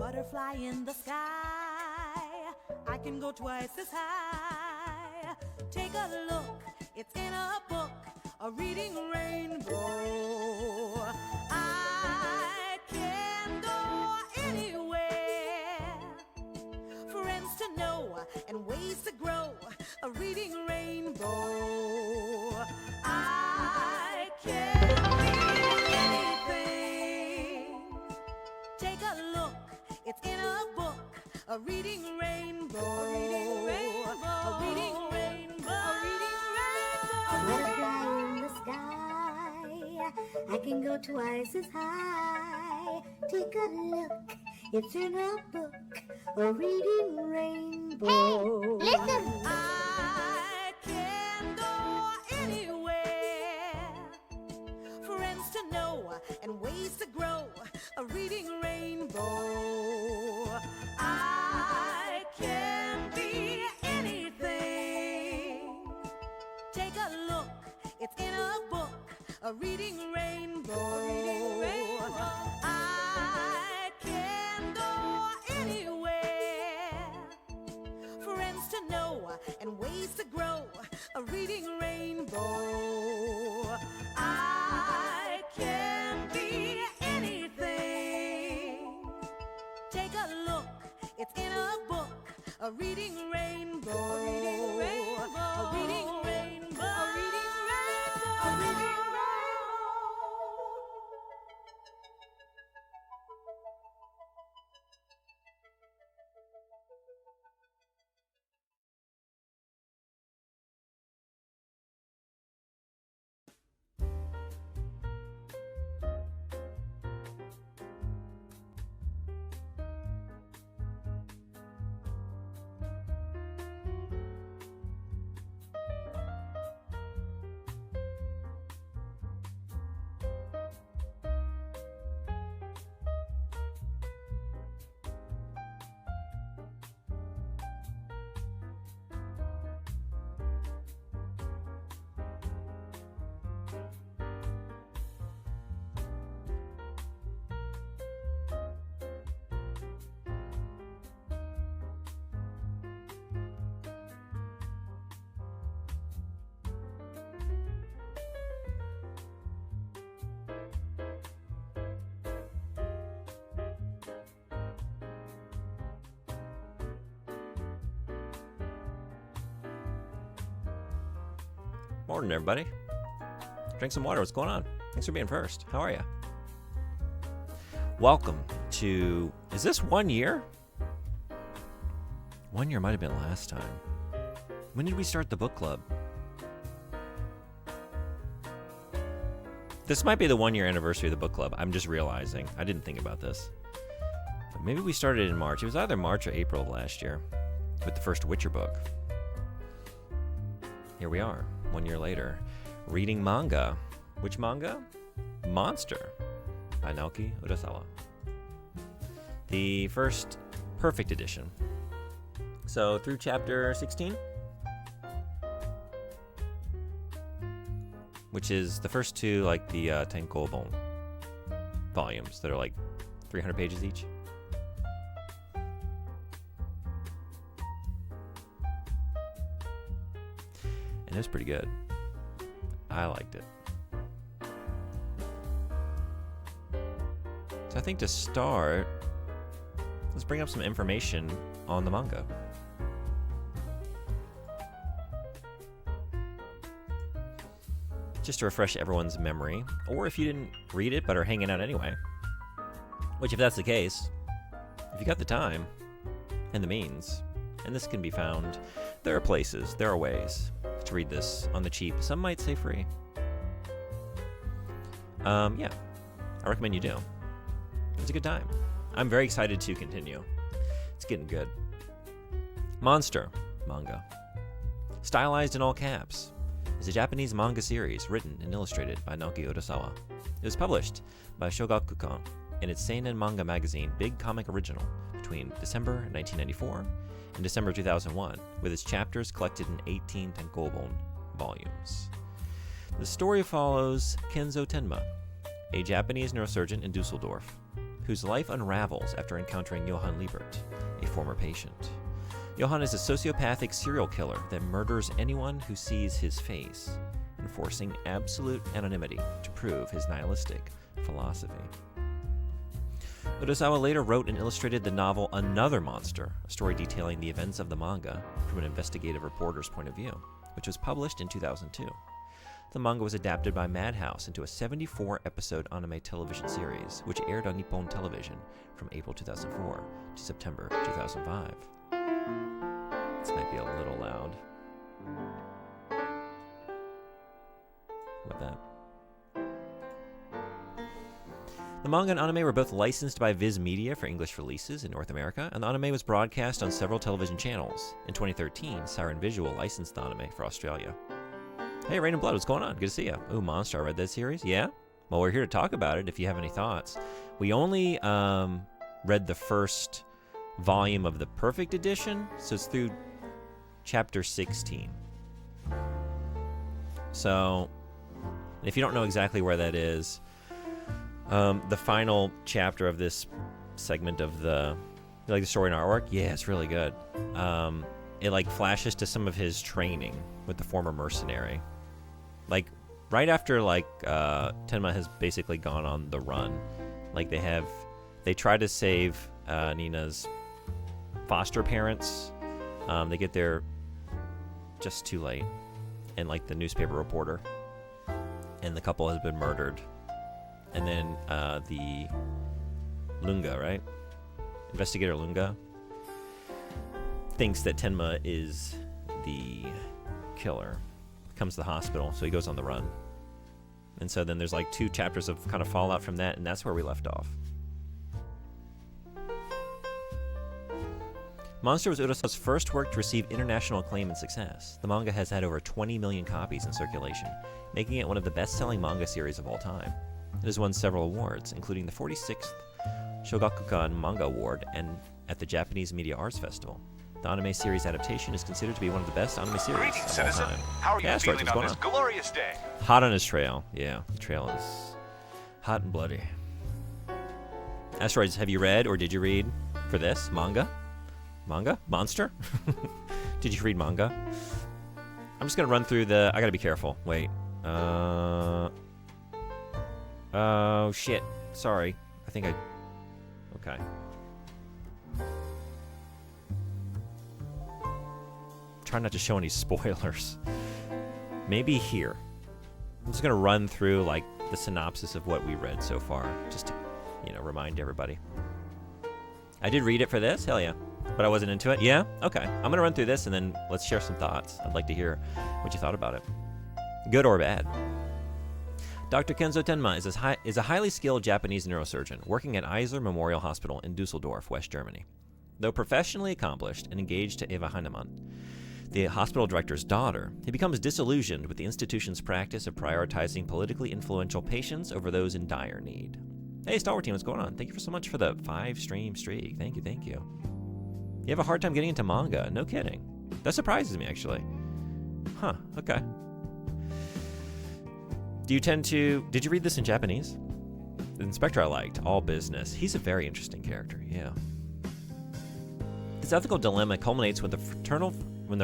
butterfly in the sky. I can go twice as high. Take a look, it's in a book, a reading rainbow. I can go anywhere. Friends to know and ways to grow, a reading rainbow. I can read anything. Take a look, it's in a book, a reading rainbow. A reading rainbow. A reading rainbow. A reading rainbow. A butterfly in the sky. I can go twice as high. Take a look, it's in a book, a reading rainbow. Hey, listen! I can go anywhere. Friends to know and ways to grow, a reading rainbow. I can be anything. Take a look, it's in a book, a reading rainbow. A reading rainbow. I can go anywhere. Friends to know and ways to grow, a reading rainbow. I can be anything. Take a look, it's in a book, a reading rainbow. A reading rainbow. A reading rainbow. A reading rainbow. A reading rainbow. Morning, everybody. Drink some water. What's going on? Thanks for being first. How are you? Welcome to... Is this 1 year? 1 year might have been last time. When did we start the book club? This might be the 1 year anniversary of the book club. I'm just realizing. I didn't think about this. But maybe we started in March. It was either March or April of last year with the first Witcher book. Here we are, 1 year later, reading manga. Which manga? Monster by Naoki Urasawa. The first perfect edition. So through chapter 16, which is the first two, like the Tankobon volumes that are like 300 pages each. And it was pretty good. I liked it. So I think to start, let's bring up some information on the manga. Just to refresh everyone's memory, or if you didn't read it but are hanging out anyway, which if that's the case, if you got the time and the means, and this can be found, there are places, there are ways to read this on the cheap. Some might say free. Yeah, I recommend you do. It's a good time. I'm very excited to continue. It's getting good. Monster manga, stylized in all caps, is a Japanese manga series written and illustrated by Naoki Urasawa. It was published by Shogakukan in its seinen manga magazine Big Comic Original between December 1994 and December 2001, with its chapters collected in 18 tankobon volumes. The story follows Kenzo Tenma, a Japanese neurosurgeon in Dusseldorf, whose life unravels after encountering Johann Liebert, a former patient. Johann is a sociopathic serial killer that murders anyone who sees his face, enforcing absolute anonymity to prove his nihilistic philosophy. Urasawa later wrote and illustrated the novel Another Monster, a story detailing the events of the manga from an investigative reporter's point of view, which was published in 2002. The manga was adapted by Madhouse into a 74-episode anime television series, which aired on Nippon Television from April 2004 to September 2005. This might be a little loud. How about that? The manga and anime were both licensed by Viz Media for English releases in North America, and the anime was broadcast on several television channels. In 2013, Siren Visual licensed the anime for Australia. Hey, Rain and Blood, what's going on? Good to see you. Ooh, Monster, I read that series? Yeah? Well, we're here to talk about it if you have any thoughts. We only read the first volume of the Perfect Edition, so it's through chapter 16. So, if you don't know exactly where that is, the final chapter of this segment of the, you like the story and artwork? Yeah, it's really good. It like flashes to some of his training with the former mercenary. Like right after Tenma has basically gone on the run, like they try to save Nina's foster parents. They get there just too late, and like the newspaper reporter, and the couple has been murdered. And then the Lunga, right? Investigator Lunga thinks that Tenma is the killer. Comes to the hospital, so he goes on the run. And so then there's like 2 chapters of kind of fallout from that, and that's where we left off. Monster was Urasawa's first work to receive international acclaim and success. The manga has had over 20 million copies in circulation, making it one of the best-selling manga series of all time. It has won several awards, including the 46th Shogakukan Manga Award and at the Japanese Media Arts Festival. The anime series adaptation is considered to be one of the best anime series Greetings, of all citizen. time. How are you Asteroids, feeling what's on going this glorious day? Hot on his trail. Yeah, the trail is hot and bloody. Asteroids, have you read or did you read for this? Manga? Monster? Did you read manga? I'm just going to run through the... I got to be careful. Wait. Oh, shit. Sorry. I think I... Okay. Try not to show any spoilers. Maybe here. I'm just going to run through, like, the synopsis of what we read so far, just to, remind everybody. I did read it for this, hell yeah. But I wasn't into it? Yeah? Okay. I'm going to run through this, and then let's share some thoughts. I'd like to hear what you thought about it. Good or bad. Dr. Kenzo Tenma is a highly skilled Japanese neurosurgeon working at Eisler Memorial Hospital in Dusseldorf, West Germany. Though professionally accomplished and engaged to Eva Heinemann, the hospital director's daughter, he becomes disillusioned with the institution's practice of prioritizing politically influential patients over those in dire need. Hey, Star Wars team, what's going on? Thank you so much for the 5-stream streak. Thank you. You have a hard time getting into manga. No kidding. That surprises me, actually. Huh, okay. Did you read this in Japanese? The inspector I liked, all business. He's a very interesting character, yeah. This ethical dilemma culminates when the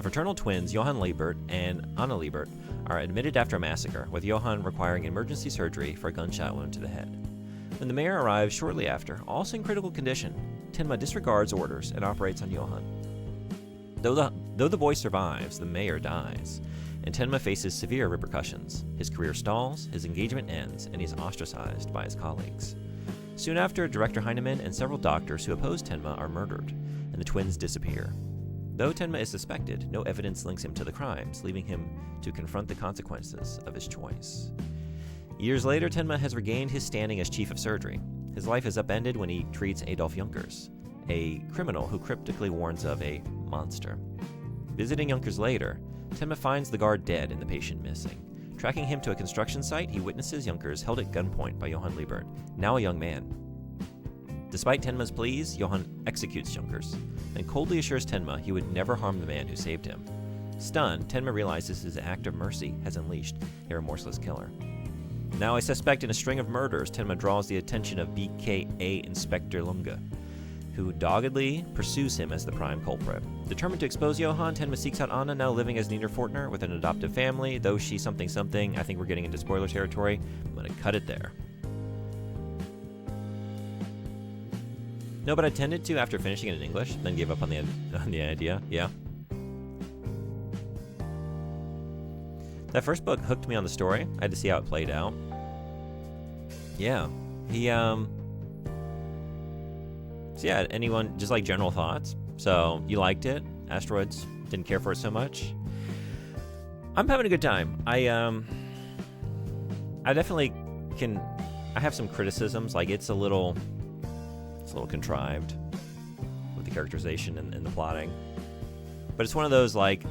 fraternal twins Johann Liebert and Anna Liebert are admitted after a massacre, with Johann requiring emergency surgery for a gunshot wound to the head. When the mayor arrives shortly after, also in critical condition, Tenma disregards orders and operates on Johann. Though the boy survives, the mayor dies, and Tenma faces severe repercussions. His career stalls, his engagement ends, and he's ostracized by his colleagues. Soon after, Director Heinemann and several doctors who oppose Tenma are murdered, and the twins disappear. Though Tenma is suspected, no evidence links him to the crimes, leaving him to confront the consequences of his choice. Years later, Tenma has regained his standing as chief of surgery. His life is upended when he treats Adolf Junkers, a criminal who cryptically warns of a monster. Visiting Junkers later, Tenma finds the guard dead and the patient missing. Tracking him to a construction site, he witnesses Junkers held at gunpoint by Johann Liebert, now a young man. Despite Tenma's pleas, Johann executes Junkers, and coldly assures Tenma he would never harm the man who saved him. Stunned, Tenma realizes his act of mercy has unleashed a remorseless killer. Now, a suspect in a string of murders, Tenma draws the attention of BKA Inspector Lunga, who doggedly pursues him as the prime culprit. Determined to expose Johan, Tenma seeks out Anna, now living as Nina Fortner with an adoptive family. Though she's something, I think we're getting into spoiler territory. I'm going to cut it there. No, but I tended to after finishing it in English, then gave up on the idea. Yeah. That first book hooked me on the story. I had to see how it played out. Yeah. So yeah, anyone, just like general thoughts. So, you liked it. Asteroids, didn't care for it so much. I'm having a good time. I definitely can, I have some criticisms. Like, it's a little contrived with the characterization and the plotting. But it's one of those, like,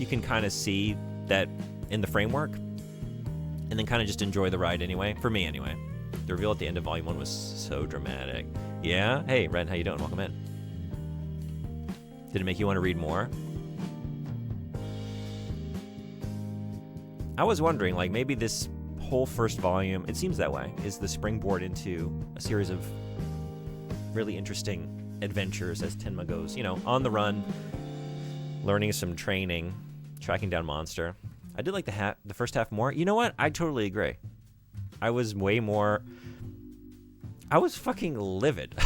you can kind of see that in the framework and then kind of just enjoy the ride anyway. For me, anyway. The reveal at the end of Volume 1 was so dramatic. Yeah? Hey, Ren, how you doing? Welcome in. Did it make you want to read more? I was wondering, like, maybe this whole first volume, it seems that way, is the springboard into a series of really interesting adventures as Tenma goes, on the run, learning some training, tracking down Monster. I did like the first half more. You know what? I totally agree. I was fucking livid.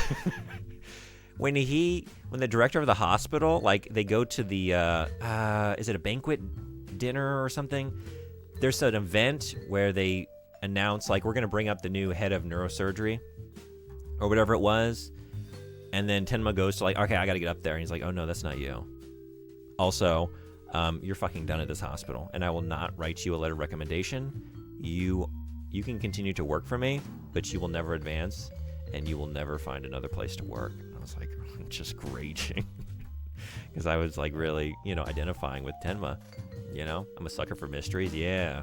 When the director of the hospital, like, they go to the, is it a banquet dinner or something? There's an event where they announce, like, we're going to bring up the new head of neurosurgery or whatever it was. And then Tenma goes to, like, okay, I got to get up there. And he's like, oh, no, that's not you. Also, you're fucking done at this hospital, and I will not write you a letter of recommendation. You can continue to work for me, but you will never advance, and you will never find another place to work. I was like, just raging. Because I was, like, really, identifying with Tenma. I'm a sucker for mysteries. Yeah.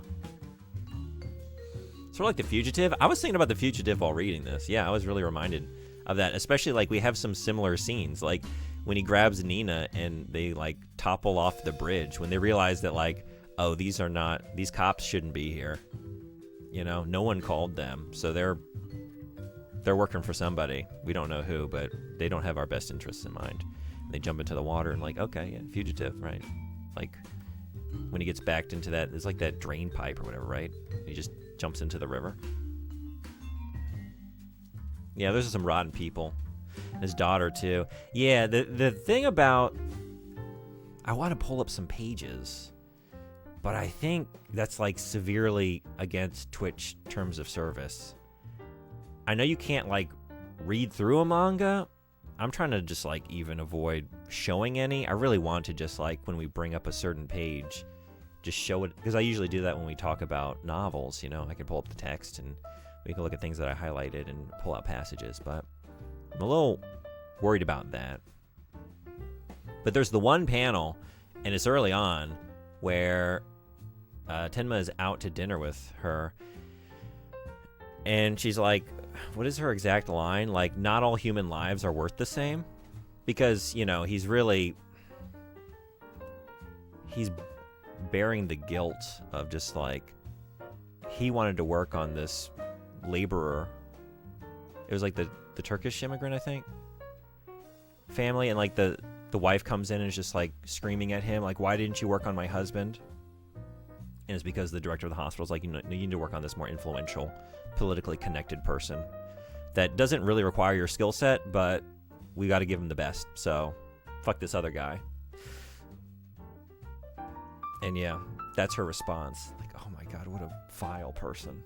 Sort of like The Fugitive. I was thinking about The Fugitive while reading this. Yeah, I was really reminded of that. Especially, like, we have some similar scenes. Like, when he grabs Nina and they, like, topple off the bridge. When they realize that, like, oh, these cops shouldn't be here. No one called them. So they're working for somebody. We don't know who, but they don't have our best interests in mind. And they jump into the water and, like, okay, yeah, fugitive, right? Like, when he gets backed into that, it's like that drain pipe or whatever, right? He just jumps into the river. Yeah, there's some rotten people. His daughter, too. Yeah, the thing about... I want to pull up some pages, but I think that's, like, severely against Twitch terms of service. I know you can't, like, read through a manga. I'm trying to just, like, even avoid showing any. I really want to just, like, when we bring up a certain page, just show it. Because I usually do that when we talk about novels, I can pull up the text and we can look at things that I highlighted and pull out passages. But I'm a little worried about that. But there's the one panel, and it's early on, where Tenma is out to dinner with her. And she's like, what is her exact line? Like, not all human lives are worth the same. Because, he's bearing the guilt of just, like, he wanted to work on this laborer. It was like the Turkish immigrant, I think, family. And, like, the wife comes in and is just, like, screaming at him, like, why didn't you work on my husband? And it's because the director of the hospital is like, you need to work on this more influential, politically connected person that doesn't really require your skill set, but we got to give him the best. So fuck this other guy. And yeah, that's her response. Like, oh my God, what a vile person.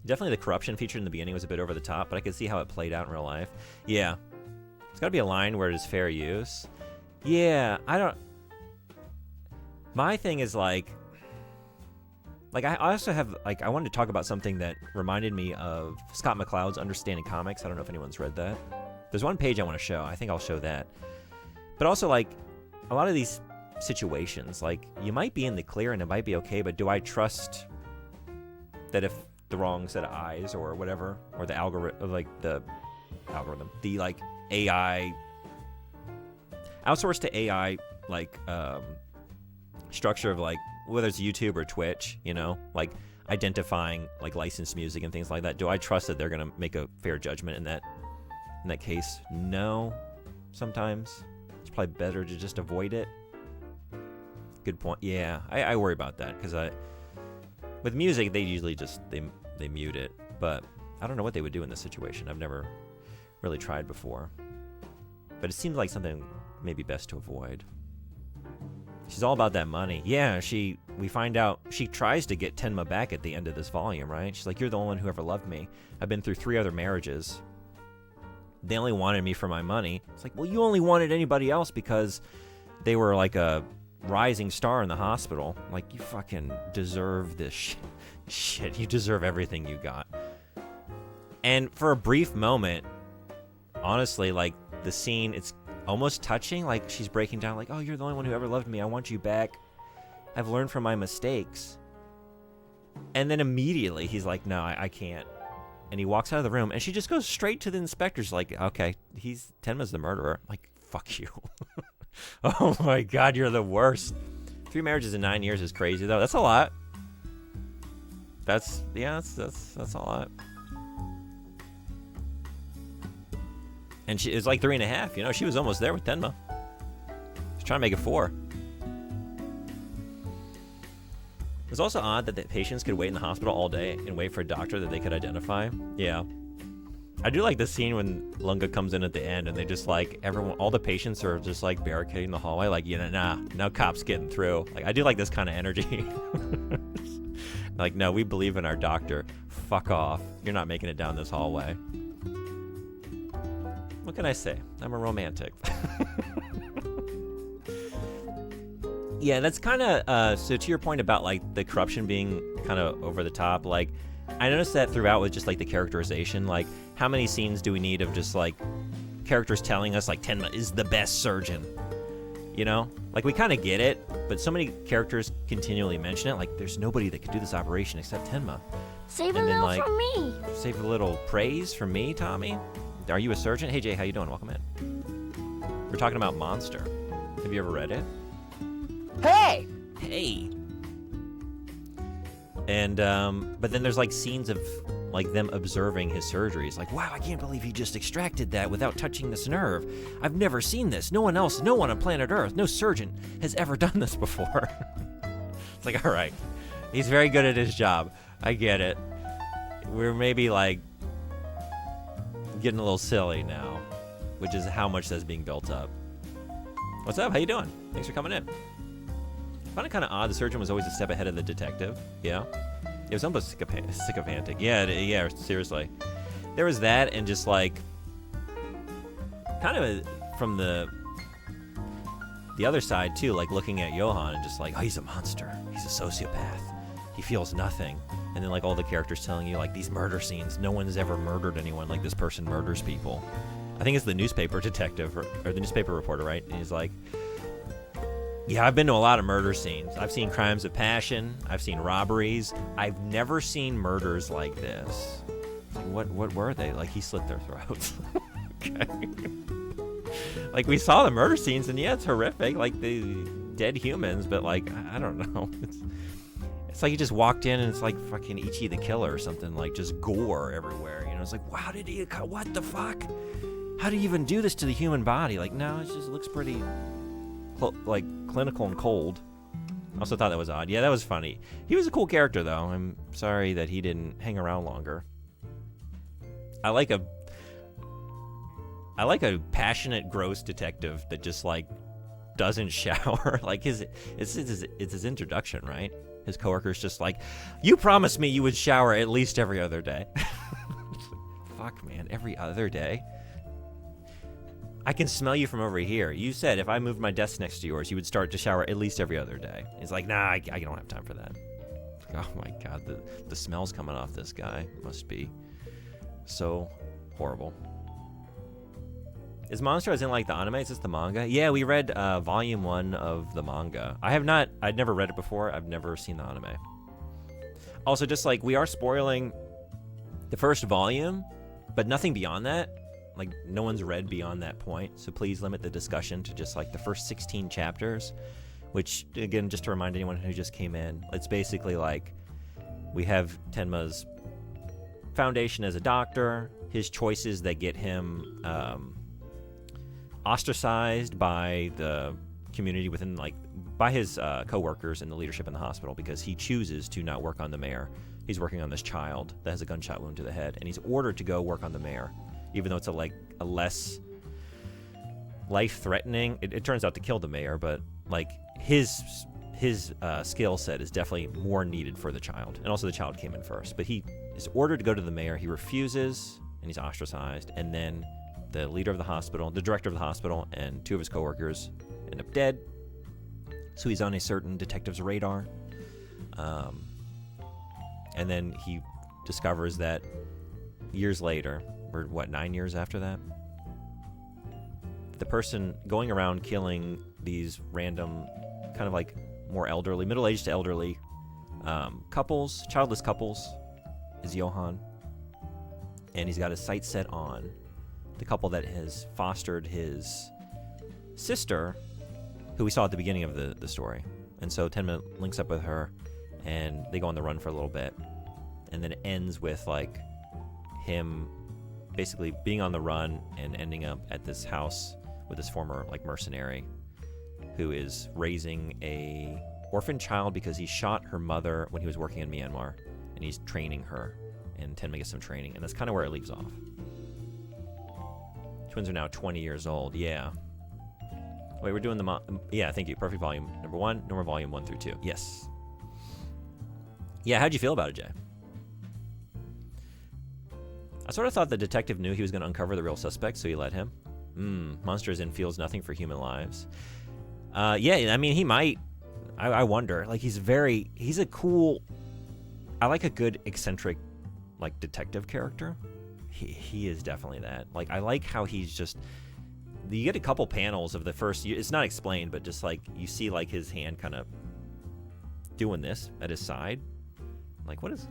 Definitely the corruption featured in the beginning was a bit over the top, but I could see how it played out in real life. Yeah. It's got to be a line where it is fair use. Yeah, my thing is, like, I also have, like, I wanted to talk about something that reminded me of Scott McCloud's Understanding Comics. I don't know if anyone's read that. There's one page I want to show. I think I'll show that. But also, like, a lot of these situations, like, you might be in the clear and it might be okay, but do I trust that if the wrong set of eyes or whatever, or the algorithm, the, like, AI, outsourced to AI, like, structure of, like, whether it's YouTube or Twitch, you know, like identifying like licensed music and things like that. Do I trust that they're gonna make a fair judgment in that case? No. Sometimes it's probably better to just avoid it. Good point. Yeah, I worry about that because with music they usually just they mute it, but I don't know what they would do in this situation. I've never really tried before, but it seems like something maybe best to avoid. She's all about that money. Yeah, we find out she tries to get Tenma back at the end of this volume, right? She's like, you're the only one who ever loved me. I've been through 3 other marriages. They only wanted me for my money. It's like, well, you only wanted anybody else because they were like a rising star in the hospital. Like, you fucking deserve this shit. You deserve everything you got. And for a brief moment, honestly, like, the scene, it's almost touching. Like, she's breaking down, like, oh, you're the only one who ever loved me. I want you back. I've learned from my mistakes. And then immediately he's like, no, I can't. And he walks out of the room, and she just goes straight to the inspector's like, okay, Tenma's the murderer. I'm like, fuck you. Oh my God, you're the worst. 3 marriages in 9 years is crazy, though. That's a lot. That's a lot. And it's like 3.5. You know, she was almost there with Tenma. She's trying to make it 4. It's also odd that the patients could wait in the hospital all day and wait for a doctor that they could identify. Yeah. I do like the scene when Lunga comes in at the end and they just like, all the patients are just like barricading the hallway. Like, you know, nah, no cops getting through. Like, I do like this kind of energy. Like, no, we believe in our doctor. Fuck off. You're not making it down this hallway. What can I say? I'm a romantic. Yeah, that's kind of, so to your point about, like, the corruption being kind of over the top, like, I noticed that throughout with just, like, the characterization, like, how many scenes do we need of just, like, characters telling us, like, Tenma is the best surgeon, you know? Like, we kind of get it, but so many characters continually mention it, like, there's nobody that could do this operation except Tenma. Save a little for me. Save a little praise for me, Tommy. Are you a surgeon? Hey, Jay, how you doing? Welcome in. We're talking about Monster. Have you ever read it? Hey! Hey. And, but then there's, like, scenes of, like, them observing his surgeries. Like, wow, I can't believe he just extracted that without touching this nerve. I've never seen this. No one on planet Earth, no surgeon has ever done this before. It's like, all right. He's very good at his job. I get it. We're maybe, like, getting a little silly now, which is how much that's being built up. What's up? How you doing? Thanks for coming in. I found it kind of odd. The surgeon was always a step ahead of the detective. Yeah. It was almost sycophantic. Yeah, seriously. There was that, and just, like, kind of from the other side, too, like, looking at Johan and just like, oh, he's a monster. He's a sociopath. He feels nothing. And then, like, all the characters telling you, like, these murder scenes, no one's ever murdered anyone like this person murders people. I think it's the newspaper detective, or the newspaper reporter, right? And he's like, yeah, I've been to a lot of murder scenes. I've seen crimes of passion. I've seen robberies. I've never seen murders like this. Like, what were they? Like, he slit their throats. Okay. Like, we saw the murder scenes, and yeah, it's horrific. Like, the dead humans, but, like, I don't know. It's like he just walked in and it's like fucking Ichi the Killer or something, like just gore everywhere. You know, it's like, wow, what the fuck? How do you even do this to the human body? Like, no, it just looks pretty, like, clinical and cold. I also thought that was odd. Yeah, that was funny. He was a cool character, though. I'm sorry that he didn't hang around longer. I like a passionate, gross detective that just, like, doesn't shower. Like, it's his introduction, right? His coworker's just like, you promised me you would shower at least every other day. Fuck, man, every other day? I can smell you from over here. You said if I moved my desk next to yours, you would start to shower at least every other day. He's like, nah, I don't have time for that. Oh my God, the smells coming off this guy must be so horrible. Is Monster as in, like, the anime? Is this the manga? Yeah, we read volume 1 of the manga. I'd never read it before. I've never seen the anime. Also, just, like, we are spoiling the first volume, but nothing beyond that. Like, no one's read beyond that point, so please limit the discussion to just, like, the first 16 chapters, which, again, just to remind anyone who just came in, it's basically like we have Tenma's foundation as a doctor, his choices that get him ostracized by the community within, like, by his co-workers and the leadership in the hospital, because he chooses to not work on the mayor. He's working on this child that has a gunshot wound to the head, and he's ordered to go work on the mayor, even though it's a less life-threatening. It turns out to kill the mayor, but like his skill set is definitely more needed for the child, and also the child came in first. But he is ordered to go to the mayor. He refuses, and he's ostracized. And then the leader of the hospital, the director of the hospital, and 2 of his coworkers end up dead. So he's on a certain detective's radar. And then he discovers that years later, or 9 years after that, the person going around killing these random, kind of like more elderly, middle-aged to elderly couples, childless couples, is Johan. And he's got his sights set on the couple that has fostered his sister, who we saw at the beginning of the story. And so Tenma links up with her, and they go on the run for a little bit. And then it ends with, like, him basically being on the run and ending up at this house with this former, like, mercenary who is raising a orphan child because he shot her mother when he was working in Myanmar, and he's training her, and Tenma gets some training, and that's kind of where it leaves off. Twins are now 20 years old. Yeah. Wait, we're doing the yeah, thank you. Perfect volume number 1, normal volume 1 through 2. Yes. Yeah, how'd you feel about it, Jay? I sort of thought the detective knew he was going to uncover the real suspect, so he let him. Monsters in feels nothing for human lives. Yeah, I mean, he might. I wonder. Like, he's a cool, I like a good eccentric, like, detective character. He is definitely that. Like, I like how he's just, you get a couple panels of the first, it's not explained, but just, like, you see, like, his hand kind of doing this at his side. Like, what is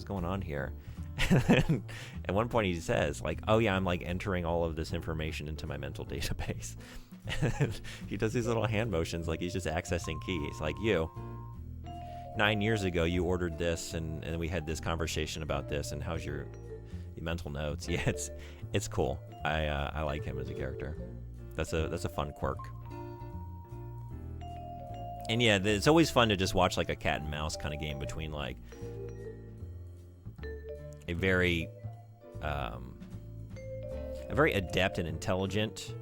going on here? And at one point he says, like, oh yeah, I'm, like, entering all of this information into my mental database. And he does these little hand motions like he's just accessing keys. Like, 9 years ago you ordered this, and we had this conversation about this, and how's your mental notes? Yeah, it's cool. I like him as a character. That's a fun quirk. And yeah, it's always fun to just watch, like, a cat and mouse kind of game between, like, a very adept and intelligent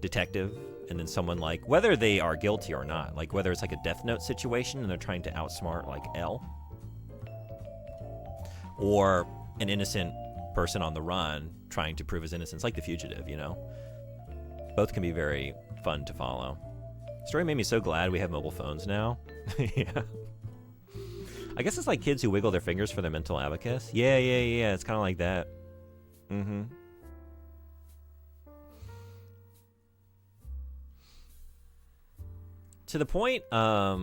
detective, and then someone, like, whether they are guilty or not, like whether it's like a Death Note situation and they're trying to outsmart, like, L, or an innocent person on the run trying to prove his innocence, like The Fugitive, Both can be very fun to follow. Story made me so glad we have mobile phones now. Yeah. I guess it's like kids who wiggle their fingers for their mental abacus. Yeah. It's kind of like that. Mm-hmm. To the point, I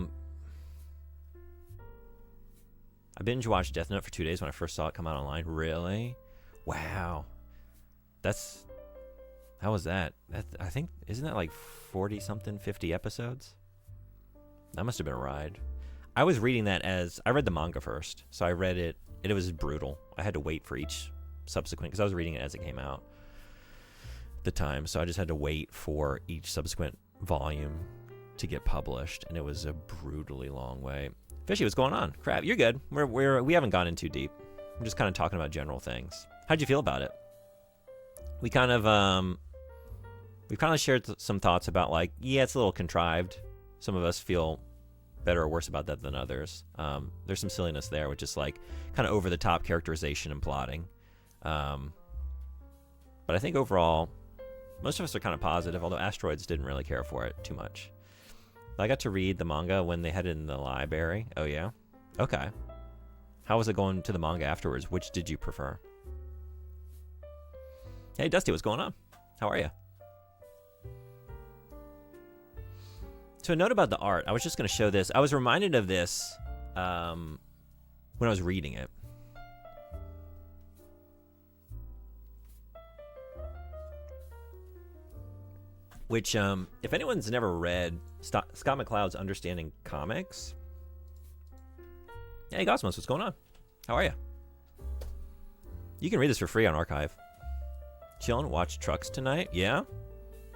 binge watched Death Note for 2 days when I first saw it come out online. Really? Wow. How was that? I think, isn't that like 40-something, 50 episodes? That must have been a ride. I was reading that I read the manga first, so I read it, and it was brutal. I had to wait for each subsequent, because I was reading it as it came out at the time, so I just had to wait for each subsequent volume to get published, and it was a brutally long wait. Fishy, what's going on? Crap, you're good. We haven't gone in too deep. I'm just kind of talking about general things. How'd you feel about it? We kind of shared some thoughts about, like, yeah, it's a little contrived. Some of us feel better or worse about that than others. There's some silliness there, which is, like, kind of over-the-top characterization and plotting. But I think overall, most of us are kind of positive, although Asteroids didn't really care for it too much. I got to read the manga when they had it in the library. Oh, yeah? Okay. How was it going to the manga afterwards? Which did you prefer? Hey, Dusty, what's going on? How are you? So a note about the art. I was just going to show this. I was reminded of this when I was reading it. Which, if anyone's never read Scott McCloud's Understanding Comics. Hey, Gosmos, what's going on? How are you? You can read this for free on Archive. Chillin', watch Trucks tonight? Yeah?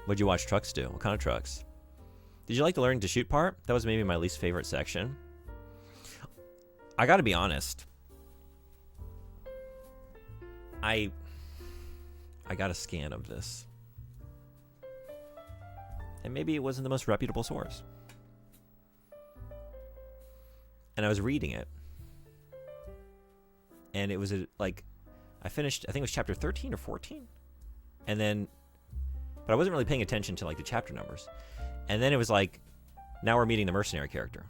What'd you watch Trucks do? What kind of trucks? Did you like the learning to shoot part? That was maybe my least favorite section. I gotta be honest. I got a scan of this. And maybe it wasn't the most reputable source. And I was reading it. And it was I finished, I think it was chapter 13 or 14. And then, but I wasn't really paying attention to like the chapter numbers. And then it was like, now we're meeting the mercenary character.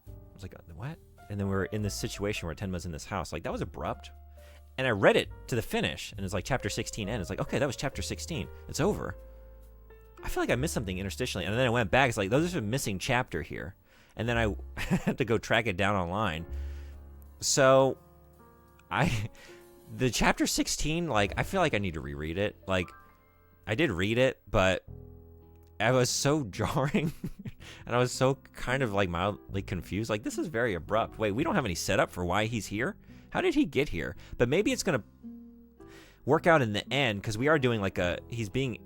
I was like, what? And then we're in this situation where Tenma's in this house. Like, that was abrupt. And I read it to the finish, and it's like chapter 16 ends. It's like, okay, that was chapter 16. It's over. I feel like I missed something interstitially. And then I went back. It's like, there's a missing chapter here. And then I had to go track it down online. So, the chapter 16, like, I feel like I need to reread it. Like, I did read it, but I was so jarring. And I was so kind of like mildly confused. Like, this is very abrupt. Wait, we don't have any setup for why he's here? How did he get here? But maybe it's going to work out in the end, because we are doing like he's being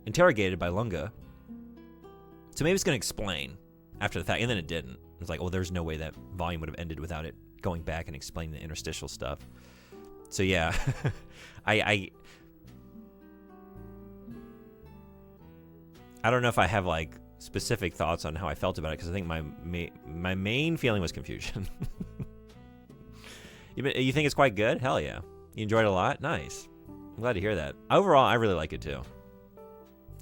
interrogated by Lunga. So maybe it's going to explain after the fact. And then it didn't. It's like, oh, there's no way that volume would have ended without it going back and explaining the interstitial stuff. So yeah, I don't know if I have like specific thoughts on how I felt about it, because I think my main feeling was confusion. You think it's quite good? Hell yeah. You enjoyed it a lot? Nice. I'm glad to hear that. Overall, I really like it too.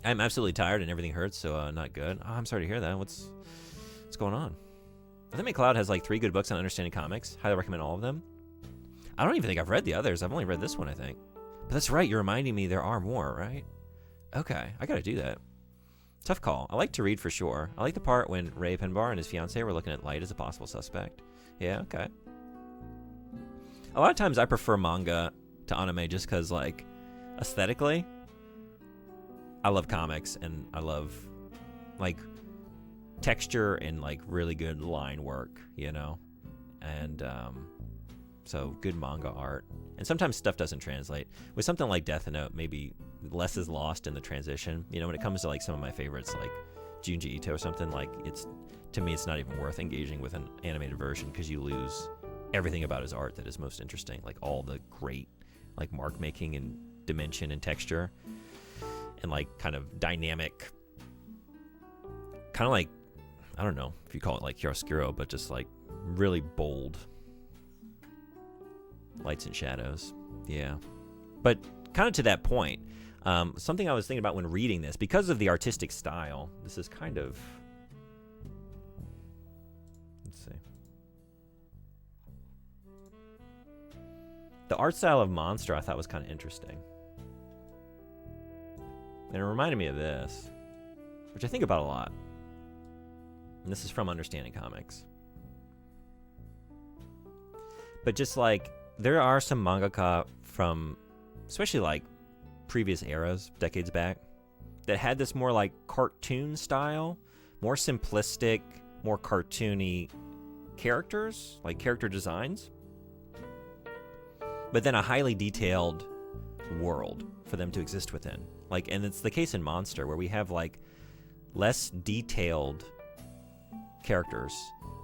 I'm absolutely tired and everything hurts, so not good. Oh, I'm sorry to hear that. What's going on? I think McCloud has like 3 good books on understanding comics. Highly recommend all of them. I don't even think I've read the others. I've only read this one, I think. But that's right. You're reminding me there are more, right? Okay. I got to do that. Tough call. I like to read for sure. I like the part when Ray Penbar and his fiancée were looking at Light as a possible suspect. Yeah, okay. A lot of times I prefer manga to anime just because, like, aesthetically, I love comics and I love, like, texture and, like, really good line work, you know? And, so good manga art. And sometimes stuff doesn't translate. With something like Death Note, maybe less is lost in the transition. You know, when it comes to, like, some of my favorites, like Junji Ito or something, like, to me, it's not even worth engaging with an animated version because you lose everything about his art that is most interesting, like all the great like mark making and dimension and texture and like kind of dynamic, kind of like, I don't know if you call it like chiaroscuro, but just like really bold lights and shadows. Yeah, but kind of to that point, something I was thinking about when reading this, because of the artistic style, this is kind of, let's see, the art style of Monster I thought was kind of interesting. And it reminded me of this, which I think about a lot. And this is from Understanding Comics. But just like, there are some mangaka from, especially like previous eras, decades back, that had this more like cartoon style, more simplistic, more cartoony characters, like character designs, but then a highly detailed world for them to exist within. Like, and it's the case in Monster, where we have like less detailed characters,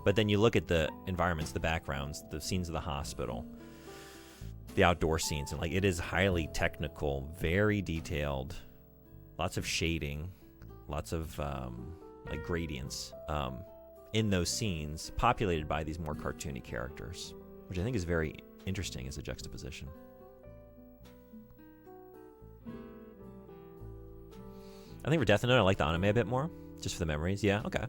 but then you look at the environments, the backgrounds, the scenes of the hospital, the outdoor scenes, and like it is highly technical, very detailed, lots of shading, lots of like gradients in those scenes, populated by these more cartoony characters, which I think is very interesting as a juxtaposition. I think for Death Note, I like the anime a bit more, just for the memories. Yeah, okay.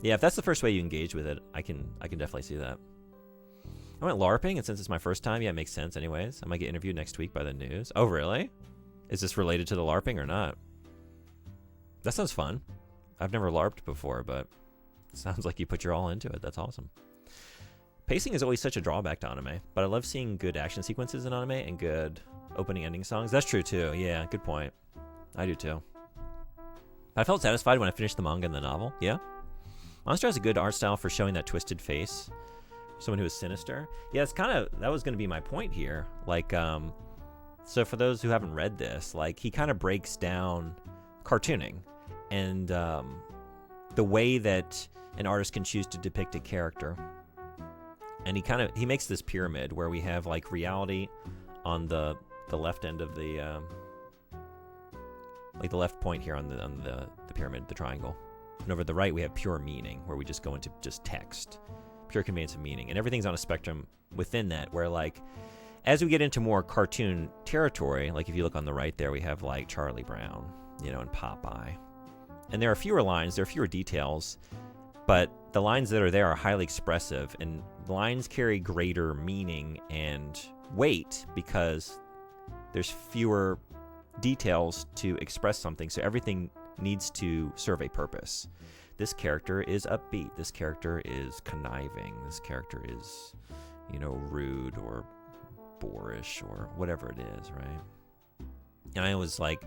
Yeah, if that's the first way you engage with it, I can definitely see that. I went LARPing, and since it's my first time, yeah, it makes sense anyways. I might get interviewed next week by the news. Oh, really? Is this related to the LARPing or not? That sounds fun. I've never LARPed before, but it sounds like you put your all into it. That's awesome. Pacing is always such a drawback to anime, but I love seeing good action sequences in anime and good opening ending songs. That's true too. Yeah, good point. I do too. I felt satisfied when I finished the manga and the novel. Yeah. Monster has a good art style for showing that twisted face. Someone who is sinister. Yeah, it's kind of, that was going to be my point here. Like, so for those who haven't read this, like, he kind of breaks down cartooning and the way that an artist can choose to depict a character. And he makes this pyramid where we have like reality on the left end of the like the left point here on the pyramid, the triangle. And over the right we have pure meaning, where we just go into just text, pure conveyance of meaning, and everything's on a spectrum within that, where like as we get into more cartoon territory, like if you look on the right there, we have like Charlie Brown, and Popeye. And there are fewer lines, there are fewer details, but the lines that are there are highly expressive, and lines carry greater meaning and weight because there's fewer details to express something, so everything needs to serve a purpose. This character is upbeat, this character is conniving, this character is, rude or boorish or whatever it is, right? And I was like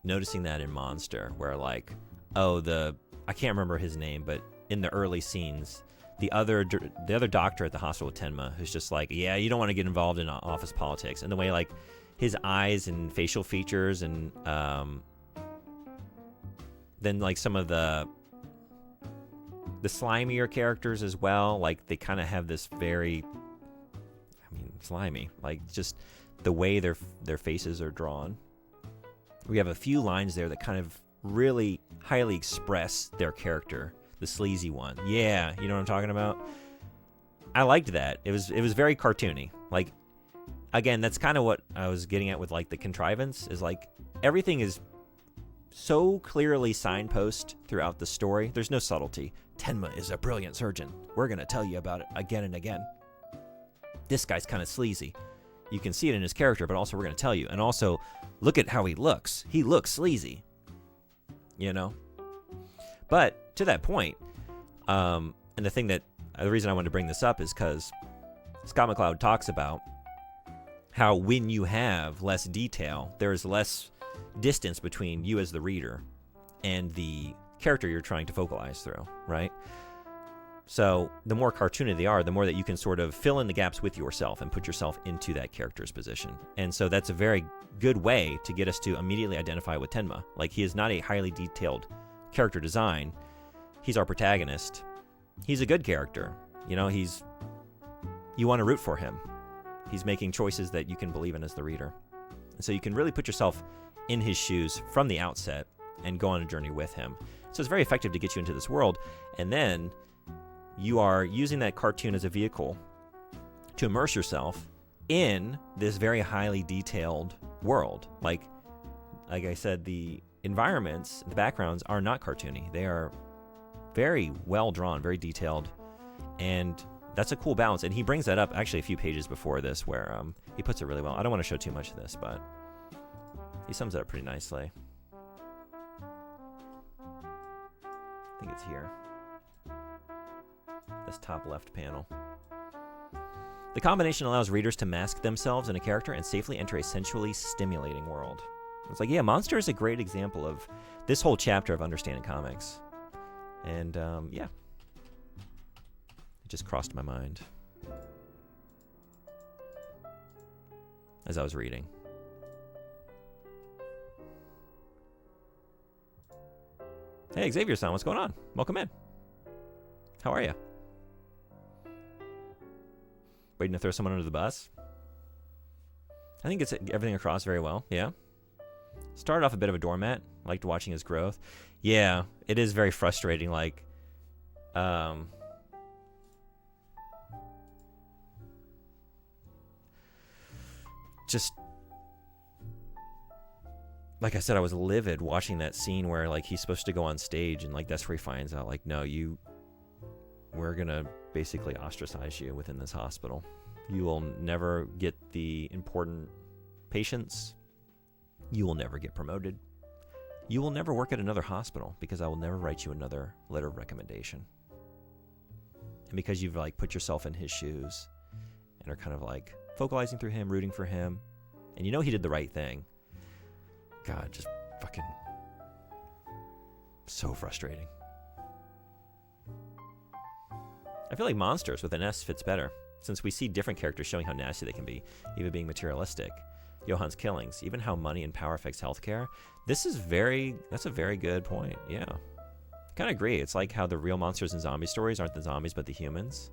noticing that in Monster, where like, I can't remember his name, but in the early scenes, the other doctor at the hospital with Tenma, who's just like, yeah, you don't want to get involved in office politics, and the way like his eyes and facial features, and then like some of the slimier characters as well, like they kind of have this very, slimy, like just the way their faces are drawn. We have a few lines there that kind of really highly express their character. The sleazy one, yeah, you know what I'm talking about. I liked that. It was very cartoony. Like, again, that's kind of what I was getting at with like the contrivance, is like everything is so clearly signpost throughout the story. There's no subtlety. Tenma is a brilliant surgeon. We're gonna tell you about it again and again. This guy's kind of sleazy. You can see it in his character, but also we're gonna tell you. And also, look at how he looks. He looks sleazy. But to that point, and the reason I wanted to bring this up is because Scott McCloud talks about how when you have less detail, there is less distance between you as the reader and the character you're trying to focalize through, right? So the more cartoony they are, the more that you can sort of fill in the gaps with yourself and put yourself into that character's position. And so that's a very good way to get us to immediately identify with Tenma. Like, he is not a highly detailed character design. He's our protagonist. He's a good character. You want to root for him. He's making choices that you can believe in as the reader. And so you can really put yourself in his shoes from the outset and go on a journey with him. So it's very effective to get you into this world. And then you are using that cartoon as a vehicle to immerse yourself in this very highly detailed world. Like I said, the environments, the backgrounds are not cartoony. They are very well drawn, very detailed, and that's a cool balance. And he brings that up actually a few pages before this, where he puts it really well. I don't want to show too much of this, but he sums it up pretty nicely. I think it's here. This top left panel. The combination allows readers to mask themselves in a character and safely enter a sensually stimulating world. It's like, yeah, Monster is a great example of this whole chapter of understanding comics. And, yeah. It just crossed my mind as I was reading. Hey, Xavier-san, what's going on? Welcome in. How are you? Waiting to throw someone under the bus? I think it's everything across very well, yeah. Started off a bit of a doormat. Liked watching his growth. Yeah, it is very frustrating. Like, just like I said, I was livid watching that scene where like he's supposed to go on stage and like that's where he finds out like, no, we're gonna basically ostracize you within this hospital. You will never get the important patients. You will never get promoted. You will never work at another hospital because I will never write you another letter of recommendation. And because you've like put yourself in his shoes and are kind of like focalizing through him, rooting for him, and you know he did the right thing. God, just fucking So frustrating. I feel like Monsters with an S fits better, since we see different characters showing how nasty they can be, even being materialistic. Johan's killings, even how money and power affects healthcare. That's a very good point. Yeah. Kind of agree. It's like how the real monsters in zombie stories aren't the zombies, but the humans.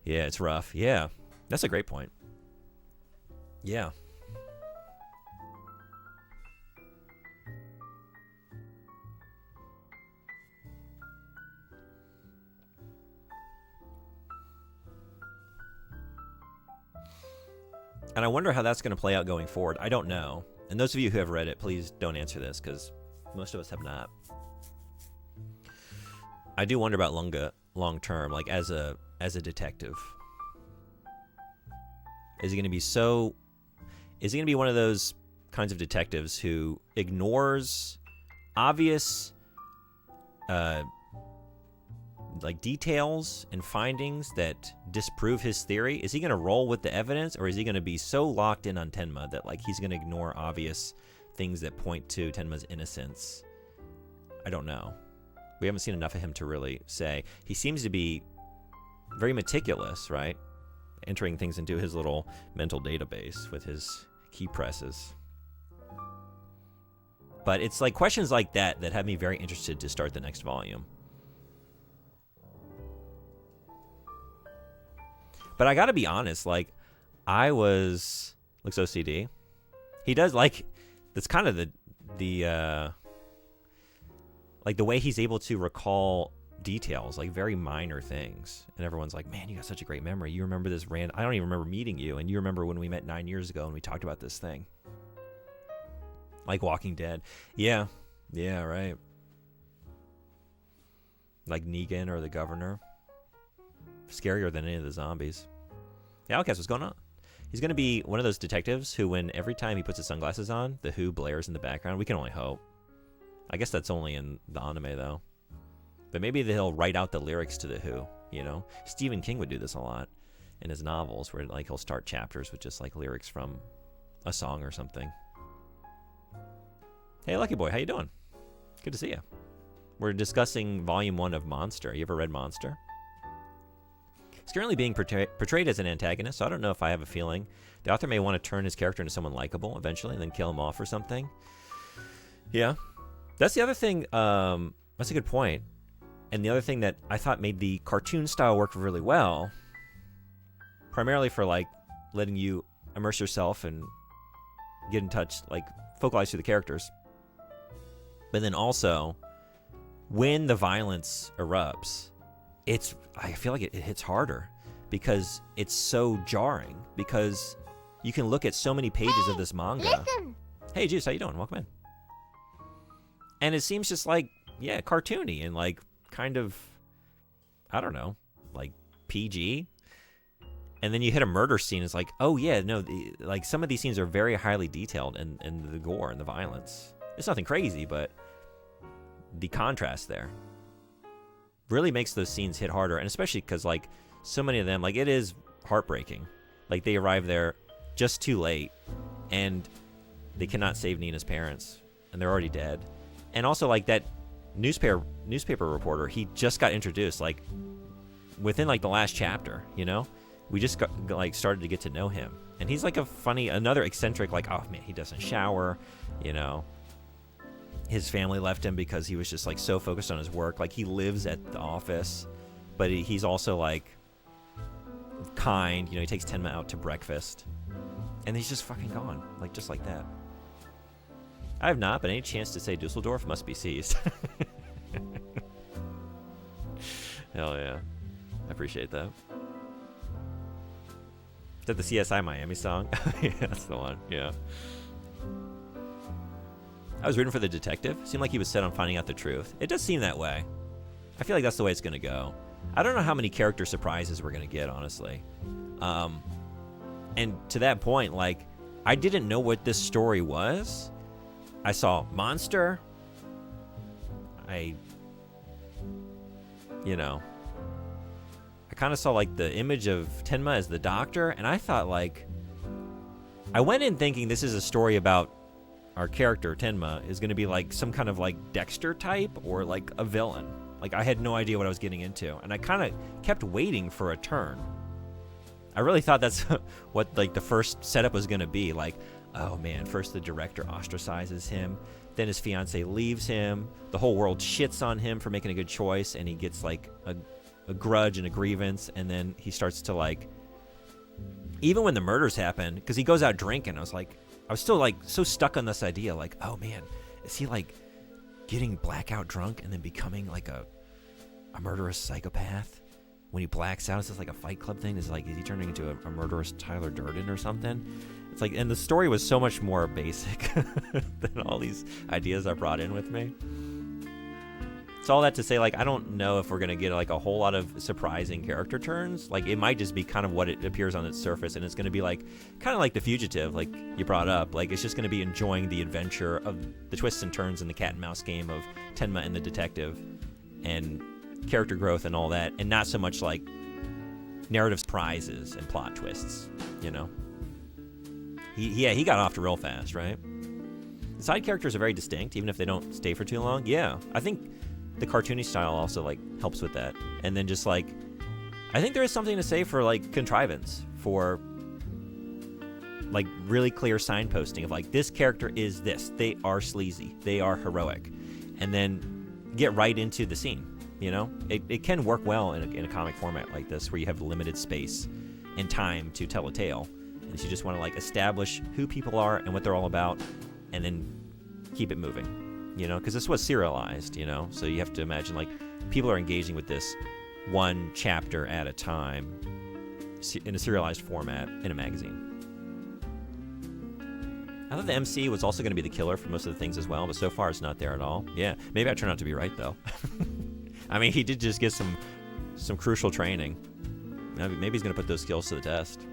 Yeah, it's rough. Yeah. That's a great point. Yeah. And I wonder how that's going to play out going forward. I don't know. And those of you who have read it, please don't answer this, because most of us have not. I do wonder about Lunga long term, like as a detective. Is he going to be one of those kinds of detectives who ignores obvious like details and findings that disprove his theory? Is he going to roll with the evidence, or is he going to be so locked in on Tenma that like he's going to ignore obvious things that point to Tenma's innocence? I don't know. We haven't seen enough of him to really say. He seems to be very meticulous, right? Entering things into his little mental database with his key presses. But it's like questions like that that have me very interested to start the next volume. But I gotta be honest, like, looks OCD. He does, like, that's kind of the like the way he's able to recall details, like very minor things. And everyone's like, man, you got such a great memory. You remember this I don't even remember meeting you, and you remember when we met 9 years ago and we talked about this thing. Like Walking Dead. Yeah, right. Like Negan or the Governor. Scarier than any of the zombies. Yeah, Outcast, what's going on? He's going to be one of those detectives who, when every time he puts his sunglasses on, the Who blares in the background. We can only hope. I guess that's only in the anime, though. But maybe he'll write out the lyrics to the Who, you know? Stephen King would do this a lot in his novels, where like he'll start chapters with just like lyrics from a song or something. Hey, Lucky Boy, how you doing? Good to see you. We're discussing Volume 1 of Monster. You ever read Monster? He's currently being portrayed as an antagonist, so I don't know if I have a feeling. The author may want to turn his character into someone likable eventually and then kill him off or something. Yeah. That's the other thing. That's a good point. And the other thing that I thought made the cartoon style work really well, primarily for like letting you immerse yourself and get in touch, like focalize through the characters. But then also, when the violence erupts, I feel like it hits harder because it's so jarring, because you can look at so many pages of this manga. Listen. Hey, Juice, how you doing? Welcome in. And it seems just like, yeah, cartoony and like kind of, I don't know, like PG. And then you hit a murder scene. It's like, oh yeah, no, like some of these scenes are very highly detailed in the gore and the violence. It's nothing crazy, but the contrast there really makes those scenes hit harder. And especially because like so many of them, like it is heartbreaking. Like they arrive there just too late and they cannot save Nina's parents and they're already dead. And also like that newspaper reporter, he just got introduced like within like the last chapter, you know? We just got like started to get to know him. And he's like another eccentric, like, oh man, he doesn't shower, you know? His family left him because he was just like so focused on his work. Like he lives at the office, but he's also like kind, you know, he takes Tenma out to breakfast and he's just fucking gone, like just like that. I have not, but any chance to say Dusseldorf must be seized. Hell yeah. I appreciate that. Is that the CSI Miami song? Yeah, that's the one. Yeah. I was rooting for the detective. Seemed like he was set on finding out the truth. It does seem that way. I feel like that's the way it's going to go. I don't know how many character surprises we're going to get, honestly. And to that point, like, I didn't know what this story was. I saw Monster. I kind of saw, like, the image of Tenma as the doctor, and I thought, like, I went in thinking this is a story about our character Tenma is going to be like some kind of like Dexter type or like a villain. Like I had no idea what I was getting into, and I kind of kept waiting for a turn. I really thought that's what like the first setup was going to be. Like, oh man, first the director ostracizes him, then his fiance leaves him, the whole world shits on him for making a good choice, and he gets like a grudge and a grievance, and then he starts to like, even when the murders happen, because he goes out drinking, I was still like so stuck on this idea, like, oh man, is he like getting blackout drunk and then becoming like a murderous psychopath? When he blacks out, is this like a Fight Club thing? Is he turning into a murderous Tyler Durden or something? It's like, and the story was so much more basic than all these ideas I brought in with me. So all that to say, like, I don't know if we're going to get like a whole lot of surprising character turns. Like, it might just be kind of what it appears on its surface, and it's going to be like, kind of like The Fugitive, like you brought up. Like, it's just going to be enjoying the adventure of the twists and turns in the cat and mouse game of Tenma and the detective, and character growth and all that, and not so much like narrative surprises and plot twists, you know? He got off to real fast, right? The side characters are very distinct, even if they don't stay for too long. Yeah, I think the cartoony style also like helps with that. And then just like, I think there is something to say for like contrivance, for like really clear signposting of like, this character is this, they are sleazy, they are heroic, and then get right into the scene. You know, it can work well in a comic format like this, where you have limited space and time to tell a tale, and you just want to like establish who people are and what they're all about, and then keep it moving. You know, because this was serialized. You know, so you have to imagine like people are engaging with this one chapter at a time in a serialized format in a magazine. I thought the MC was also going to be the killer for most of the things as well, but so far it's not there at all. Yeah, maybe I turned out to be right though. I mean, he did just get some crucial training. Maybe he's going to put those skills to the test.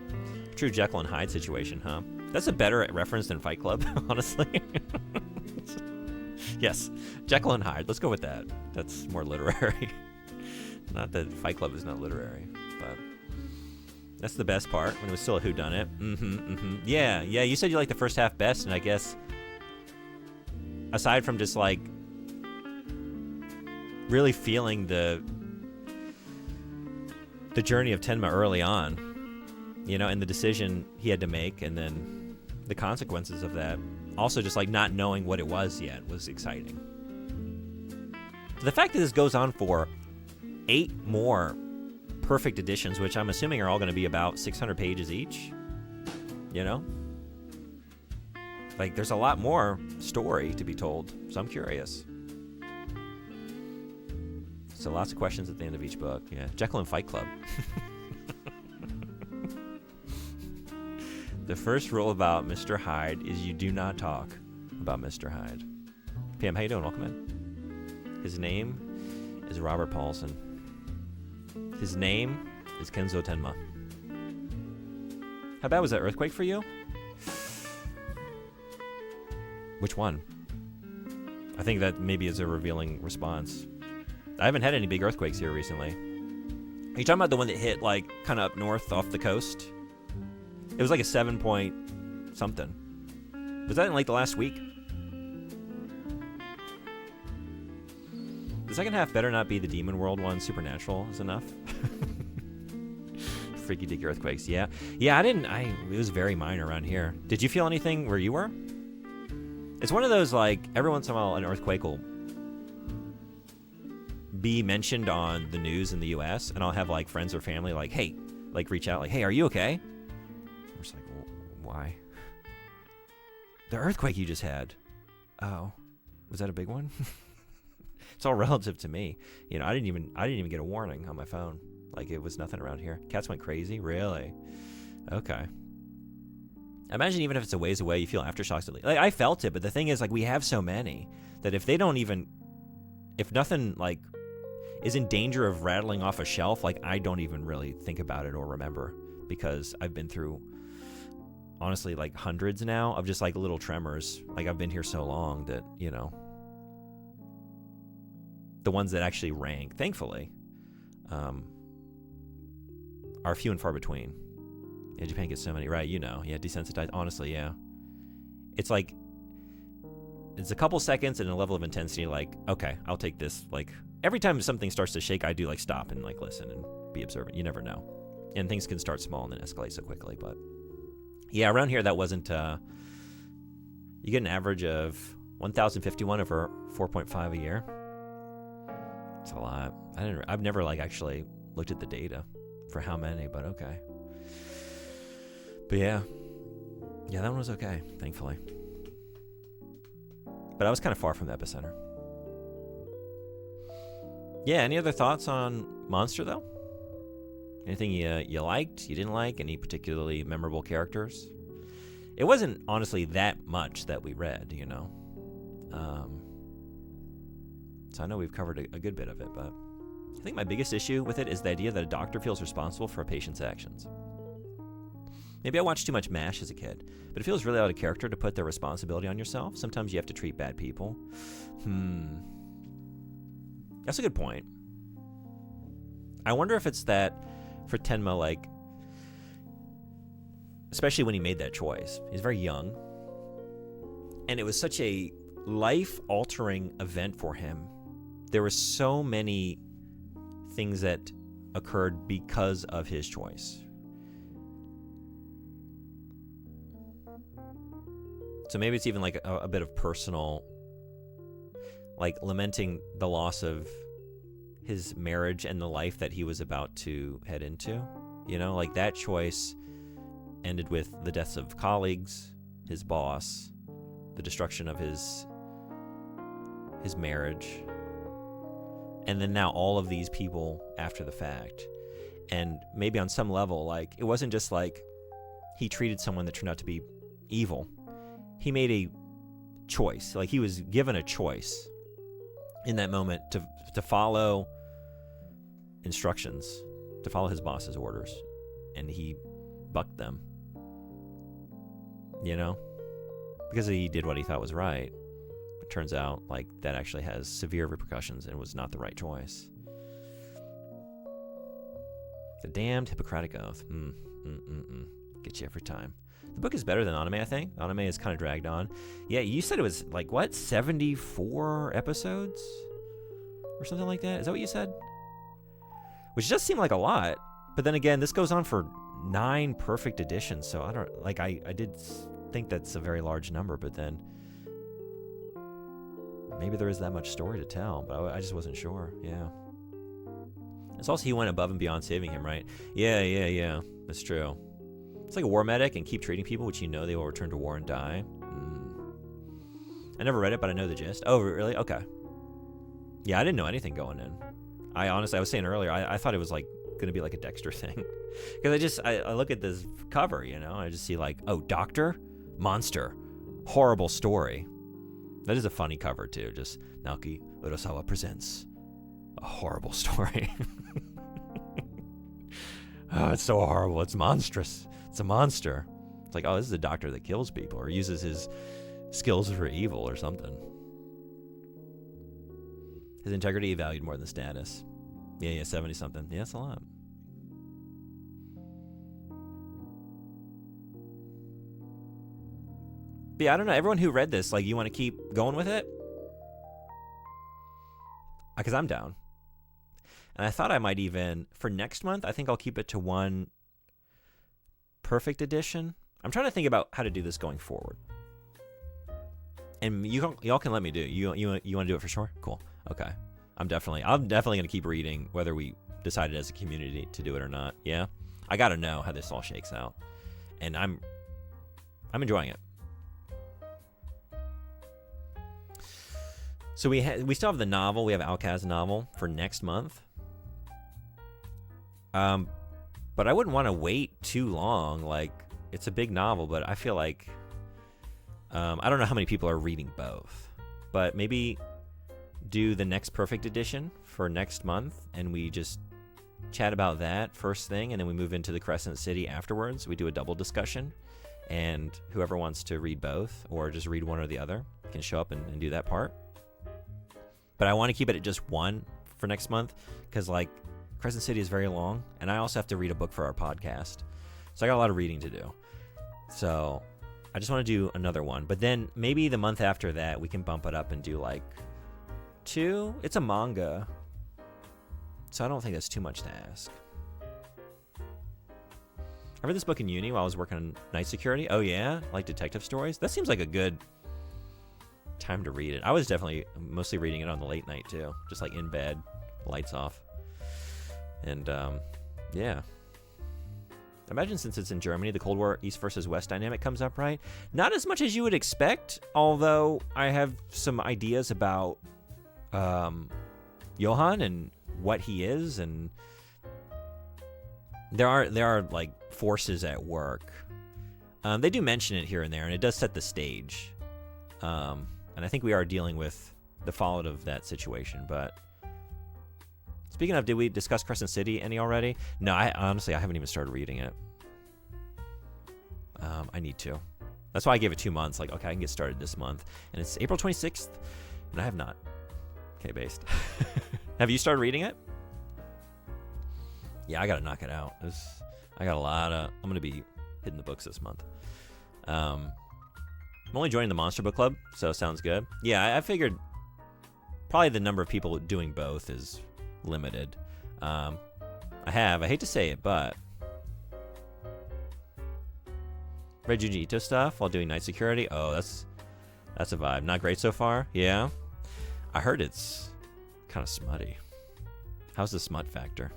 True Jekyll and Hyde situation, huh? That's a better reference than Fight Club, honestly. Yes, Jekyll and Hyde. Let's go with that. That's more literary. Not that Fight Club is not literary, but that's the best part, when it was still a whodunit. Yeah, you said you liked the first half best, and I guess aside from just like really feeling the journey of Tenma early on, you know, and the decision he had to make, and then the consequences of that. Also, just like not knowing what it was yet was exciting. The fact that this goes on for 8 more perfect editions, which I'm assuming are all going to be about 600 pages each, you know? Like, there's a lot more story to be told, so I'm curious. So lots of questions at the end of each book. Yeah, Jekyll and Fight Club. The first rule about Mr. Hyde is you do not talk about Mr. Hyde. PM, how you doing? Welcome in. His name is Robert Paulson. His name is Kenzo Tenma. How bad was that earthquake for you? Which one? I think that maybe is a revealing response. I haven't had any big earthquakes here recently. Are you talking about the one that hit like kind of up north off the coast? It was like a 7 point something. Was that in like the last week? The second half better not be the Demon World one. Supernatural is enough. Freaky dick earthquakes. Yeah, it was very minor around here. Did you feel anything where you were? It's one of those, like, every once in a while an earthquake will be mentioned on the news in the US, and I'll have like friends or family like, hey, like reach out like, hey, are you okay? I'm just like, why? The earthquake you just had. Oh, was that a big one? It's all relative to me. You know, I didn't even get a warning on my phone. Like, it was nothing around here. Cats went crazy? Really? Okay. Imagine even if it's a ways away, you feel aftershocks. Like, I felt it, but the thing is, like, we have so many that if nothing, like, is in danger of rattling off a shelf, like, I don't even really think about it or remember, because I've been through, honestly, like, hundreds now of just, like, little tremors. Like, I've been here so long that, you know, the ones that actually rang, thankfully, are few and far between. Yeah, Japan gets so many, right? You know, yeah, desensitized. Honestly, yeah. It's like it's a couple seconds and a level of intensity like, okay, I'll take this. Like, every time something starts to shake, I do like stop and like listen and be observant. You never know. And things can start small and then escalate so quickly. But yeah, around here that wasn't you get an average of 1,051 over 4.5 a year. It's a lot. I've never like actually looked at the data for how many, but okay. But yeah, that one was okay, thankfully. But I was kind of far from the epicenter. Yeah, any other thoughts on Monster, though? Anything you liked, you didn't like? Any particularly memorable characters? It wasn't, honestly, that much that we read, you know? So I know we've covered a good bit of it, but I think my biggest issue with it is the idea that a doctor feels responsible for a patient's actions. Maybe I watched too much MASH as a kid, but it feels really out of character to put their responsibility on yourself. Sometimes you have to treat bad people. That's a good point. I wonder if it's that for Tenma, like, especially when he made that choice. He's very young, and it was such a life-altering event for him. There were so many things that occurred because of his choice. So maybe it's even like a bit of personal, like lamenting the loss of his marriage and the life that he was about to head into. You know, like that choice ended with the deaths of colleagues, his boss, the destruction of his marriage, and then now all of these people after the fact. And maybe on some level, like, it wasn't just like he treated someone that turned out to be evil. He made a choice. Like, he was given a choice in that moment to follow instructions, to follow his boss's orders, and he bucked them. You know? Because he did what he thought was right. It turns out, like, that actually has severe repercussions and was not the right choice. The damned Hippocratic Oath. Get you every time. The book is better than anime, I think. Anime is kind of dragged on. Yeah, you said it was, like, what? 74 episodes? Or something like that? Is that what you said? Which does seem like a lot. But then again, this goes on for 9 perfect editions. So I don't, like, I did think that's a very large number, but then maybe there is that much story to tell, but I just wasn't sure. Yeah. It's also he went above and beyond saving him, right? Yeah. That's true. It's like a war medic and keep treating people, which you know they will return to war and die. I never read it, but I know the gist. Oh, really? Okay. Yeah, I didn't know anything going in. I was saying earlier, I thought it was like going to be like a Dexter thing. Because I look at this cover, you know, I just see like, oh, Doctor, Monster, horrible story. That is a funny cover too. Just Naoki Urasawa presents a horrible story. Oh, it's so horrible. It's monstrous. It's a monster. It's like, oh, this is a doctor that kills people or uses his skills for evil or something. His integrity valued more than status. Yeah, 70-something. Yeah, that's a lot. But yeah, I don't know. Everyone who read this, like, you want to keep going with it? Because I'm down. And I thought I might even, for next month, I think I'll keep it to 1 perfect edition. I'm trying to think about how to do this going forward. And y'all can let me do it. You want to do it for sure? Cool. Okay. I'm definitely going to keep reading whether we decided as a community to do it or not. Yeah? I got to know how this all shakes out. And I'm enjoying it. So we still have the novel. We have Alcaz's novel for next month. But I wouldn't want to wait too long. Like, it's a big novel, but I feel like I don't know how many people are reading both. But maybe do the next perfect edition for next month, and we just chat about that first thing, and then we move into the Crescent City afterwards. We do a double discussion, and whoever wants to read both or just read one or the other can show up and do that part. But I want to keep it at just 1 for next month because, like, Crescent City is very long, and I also have to read a book for our podcast. So I got a lot of reading to do. So I just want to do another one. But then maybe the month after that, we can bump it up and do like 2. It's a manga, so I don't think that's too much to ask. I read this book in uni while I was working on night security. Oh yeah, like detective stories. That seems like a good time to read it. I was definitely mostly reading it on the late night too, just like in bed, lights off. And yeah. Imagine since it's in Germany, the Cold War East versus West dynamic comes up, right? Not as much as you would expect, although I have some ideas about Johann and what he is, and there are like forces at work. They do mention it here and there, and it does set the stage. And I think we are dealing with the fallout of that situation. But speaking of, did we discuss Crescent City any already? No, I haven't even started reading it. I need to. That's why I gave it 2 months. Like, okay, I can get started this month. And it's April 26th, and I have not. Okay, based. Have you started reading it? Yeah, I got to knock it out. I got a lot of... I'm going to be hitting the books this month. I'm only joining the Monster Book Club, so sounds good. Yeah, I figured probably the number of people doing both is limited. I hate to say it, but read Junji Ito stuff while doing night security. Oh, that's a vibe. Not great so far? Yeah? I heard it's kind of smutty. How's the smut factor?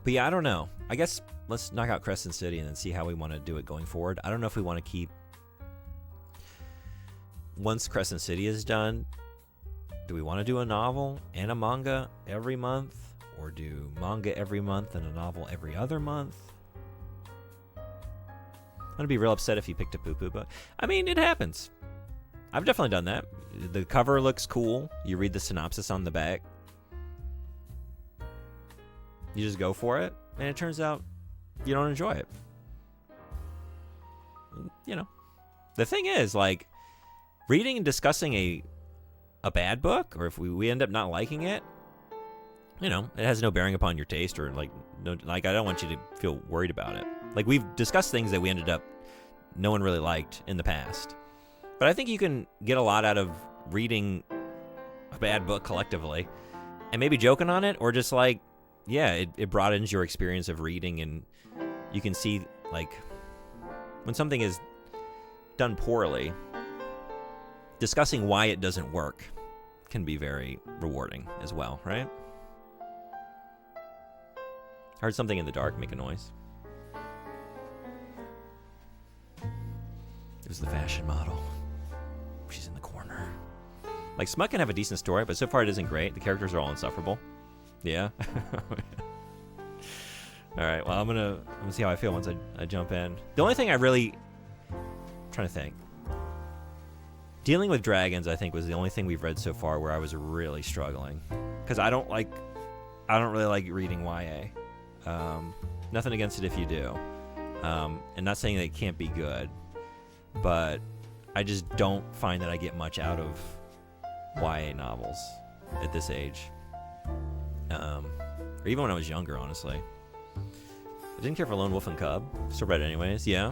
But yeah, I don't know. I guess let's knock out Crescent City and then see how we want to do it going forward. I don't know if we want to keep... Once Crescent City is done, do we want to do a novel and a manga every month? Or do manga every month and a novel every other month? I'm going to be real upset if you picked a poo-poo book. I mean, it happens. I've definitely done that. The cover looks cool. You read the synopsis on the back. You just go for it, and it turns out you don't enjoy it. You know. The thing is, like, reading and discussing a bad book, or if we end up not liking it, you know, it has no bearing upon your taste, or like I don't want you to feel worried about it. Like, we've discussed things that we ended up no one really liked in the past. But I think you can get a lot out of reading a bad book collectively and maybe joking on it, or just like, yeah, it broadens your experience of reading, and you can see, like, when something is done poorly, discussing why it doesn't work can be very rewarding as well, right? I heard something in the dark make a noise. It was the fashion model. She's in the corner. Like, Smut can have a decent story, but so far it isn't great. The characters are all insufferable. Yeah. All right. Well, I'm gonna see how I feel once I jump in. The only thing I'm trying to think. Dealing with Dragons, I think, was the only thing we've read so far where I was really struggling, because I don't really like reading YA. Nothing against it if you do, and not saying that it can't be good, but I just don't find that I get much out of YA novels at this age. Or even when I was younger, honestly. I didn't care for Lone Wolf and Cub. Still read it anyways, yeah.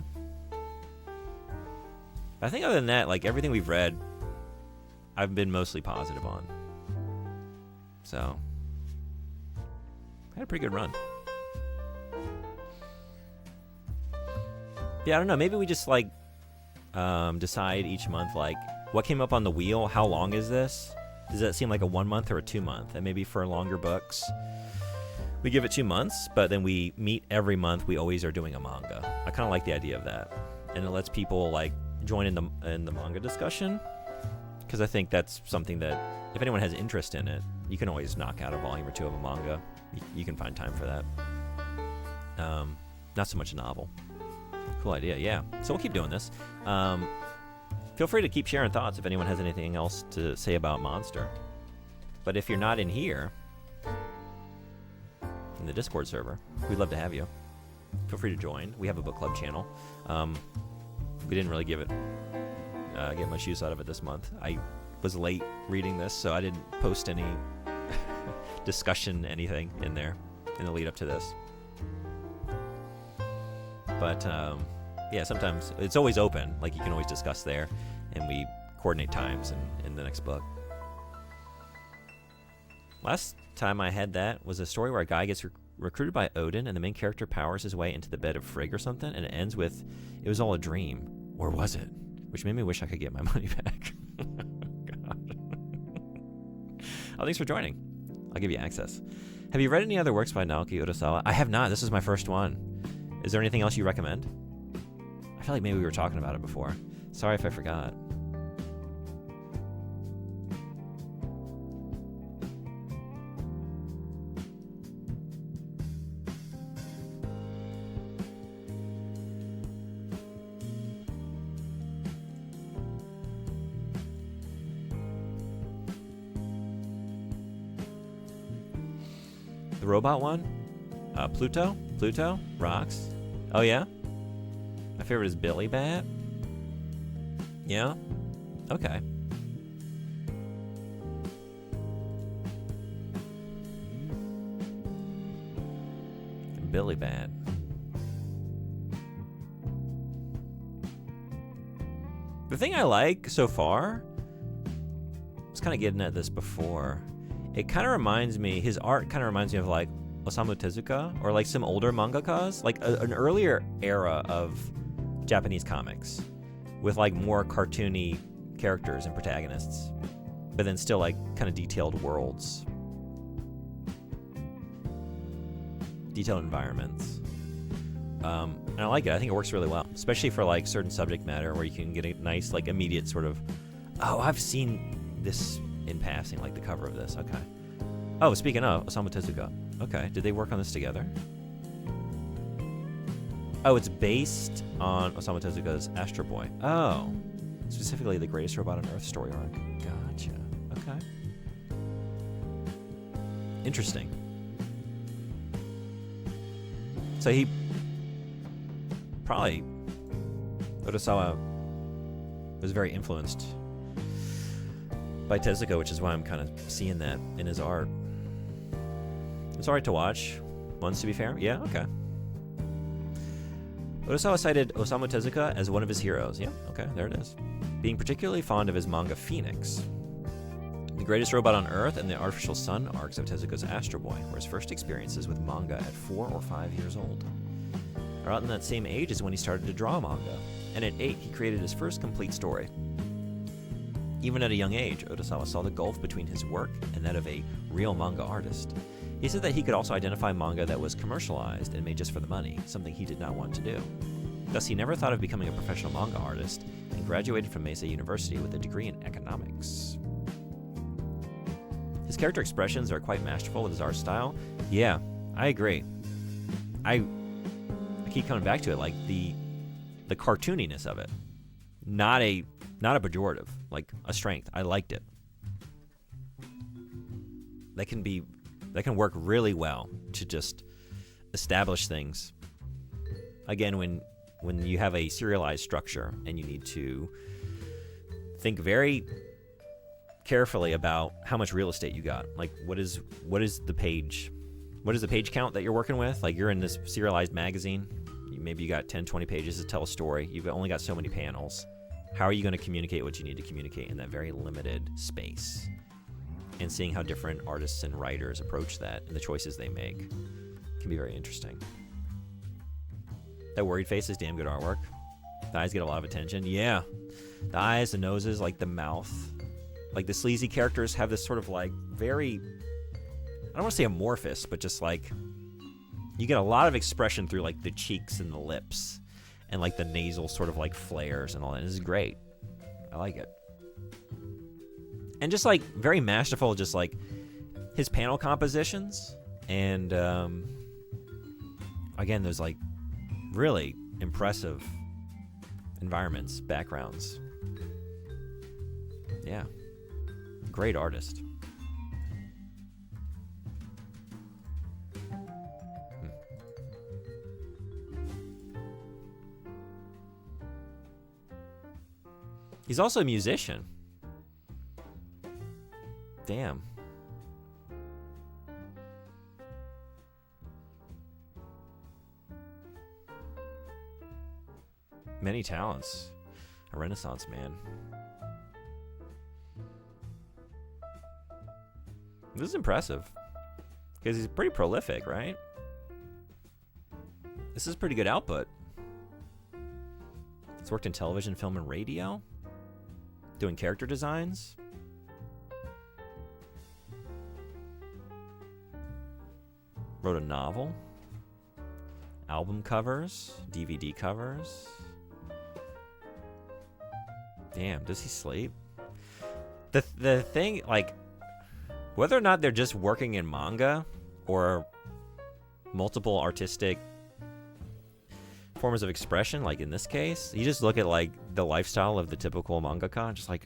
I think other than that, like, everything we've read, I've been mostly positive on. So, I had a pretty good run. Yeah, I don't know. Maybe we just, like, decide each month, like, what came up on the wheel? How long is this? Does that seem like a 1 month or a 2 month? And maybe for longer books, we give it 2 months, but then we meet every month. We always are doing a manga. I kind of like the idea of that, and it lets people, like, join in the manga discussion, because I think that's something that if anyone has interest in it, you can always knock out a volume or 2 of a manga. You can find time for that. Not so much a novel. Cool idea, yeah. So we'll keep doing this. Feel free to keep sharing thoughts if anyone has anything else to say about Monster. But if you're not in here, in the Discord server, we'd love to have you. Feel free to join. We have a book club channel. We didn't really get much use out of it this month. I was late reading this, so I didn't post any discussion, anything in there in the lead up to this. But yeah, sometimes it's always open. Like, you can always discuss there, and we coordinate times in the next book. Last time I had that was a story where a guy gets recruited by Odin, and the main character powers his way into the bed of Frigg or something, and it ends with, "It was all a dream," or was it? Which made me wish I could get my money back. God. Oh, thanks for joining. I'll give you access. Have you read any other works by Naoki Urasawa? I have not. This is my first one. Is there anything else you recommend? I feel like maybe we were talking about it before. Sorry if I forgot. The robot one? Pluto? Pluto? Rocks? Oh, yeah? My favorite is Billy Bat? Yeah? Okay. Billy Bat. The thing I like so far, I was kind of getting at this before, it kind of reminds me, his art kind of reminds me of like Osamu Tezuka or like some older mangakas, like an earlier era of Japanese comics with like more cartoony characters and protagonists, but then still like kind of detailed worlds, detailed environments. And I like it. I think it works really well, especially for like certain subject matter where you can get a nice like immediate sort of, oh, I've seen this in passing, like the cover of this. Okay. Oh, speaking of Osamu Tezuka. Okay. Did they work on this together? Oh, it's based on Osamu Tezuka's Astro Boy. Oh. Specifically the Greatest Robot on Earth story arc. Gotcha. Okay. Interesting. So he probably, Urasawa was very influenced by Tezuka, which is why I'm kind of seeing that in his art. It's alright to watch. Once, to be fair. Yeah, okay. Urasawa cited Osamu Tezuka as one of his heroes. Yeah, okay, there it is. Being particularly fond of his manga Phoenix. The Greatest Robot on Earth and the Artificial Sun arcs of Tezuka's Astro Boy were his first experiences with manga at 4 or 5 years old. Around in that same age is when he started to draw manga, and at 8 he created his first complete story. Even at a young age, Urasawa saw the gulf between his work and that of a real manga artist. He said that he could also identify manga that was commercialized and made just for the money, something he did not want to do. Thus, he never thought of becoming a professional manga artist and graduated from Meisei University with a degree in economics. His character expressions are quite masterful with his art style. Yeah, I agree. I keep coming back to it, like the cartooniness of it. Not a pejorative, like a strength. I liked it. That can work really well to just establish things. Again, when you have a serialized structure and you need to think very carefully about how much real estate you got. Like what is the page? What is the page count that you're working with? Like you're in this serialized magazine. Maybe you got 10, 20 pages to tell a story. You've only got so many panels. How are you going to communicate what you need to communicate in that very limited space? And seeing how different artists and writers approach that and the choices they make can be very interesting. That worried face is damn good artwork. The eyes get a lot of attention. Yeah. The eyes, the noses, like the mouth. Like the sleazy characters have this sort of like very, I don't want to say amorphous, but just like, you get a lot of expression through like the cheeks and the lips and like the nasal sort of like flares and all that. This is great. I like it. And just like very masterful, just like his panel compositions. And again, there's like really impressive environments, backgrounds. Yeah. Great artist. He's also a musician. damn. Many talents. A Renaissance man. This is impressive. Because he's pretty prolific, right? This is pretty good output. He's worked in television, film, and radio. Doing character designs. Wrote a novel. Album covers. DVD covers. Damn, does he sleep? The thing, like, whether or not they're just working in manga or multiple artistic forms of expression, like in this case, you just look at like the lifestyle of the typical mangaka and just like,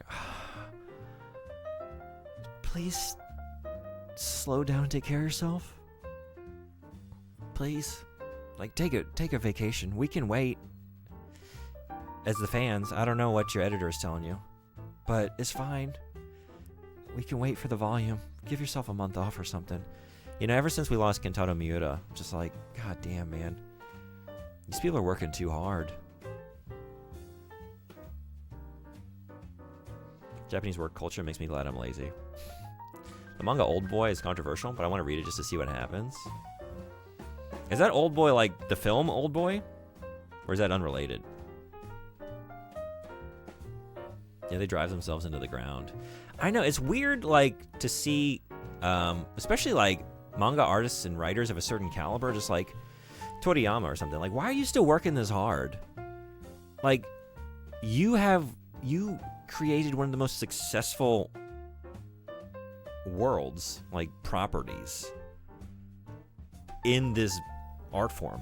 please slow down and take care of yourself. Please, like take a vacation. We can wait. As the fans, I don't know what your editor is telling you, but it's fine. We can wait for the volume. Give yourself a month off or something. You know, ever since we lost Kentaro Miura, just like, god damn, man. These people are working too hard. Japanese work culture makes me glad I'm lazy. The manga Old Boy is controversial, but I want to read it just to see what happens. Is that Old Boy like the film Old Boy? Or is that unrelated? Yeah, they drive themselves into the ground. I know, it's weird, like, to see, especially, like, manga artists and writers of a certain caliber, just like Toriyama or something. Like, why are you still working this hard? Like, you created one of the most successful worlds, like, properties in this art form.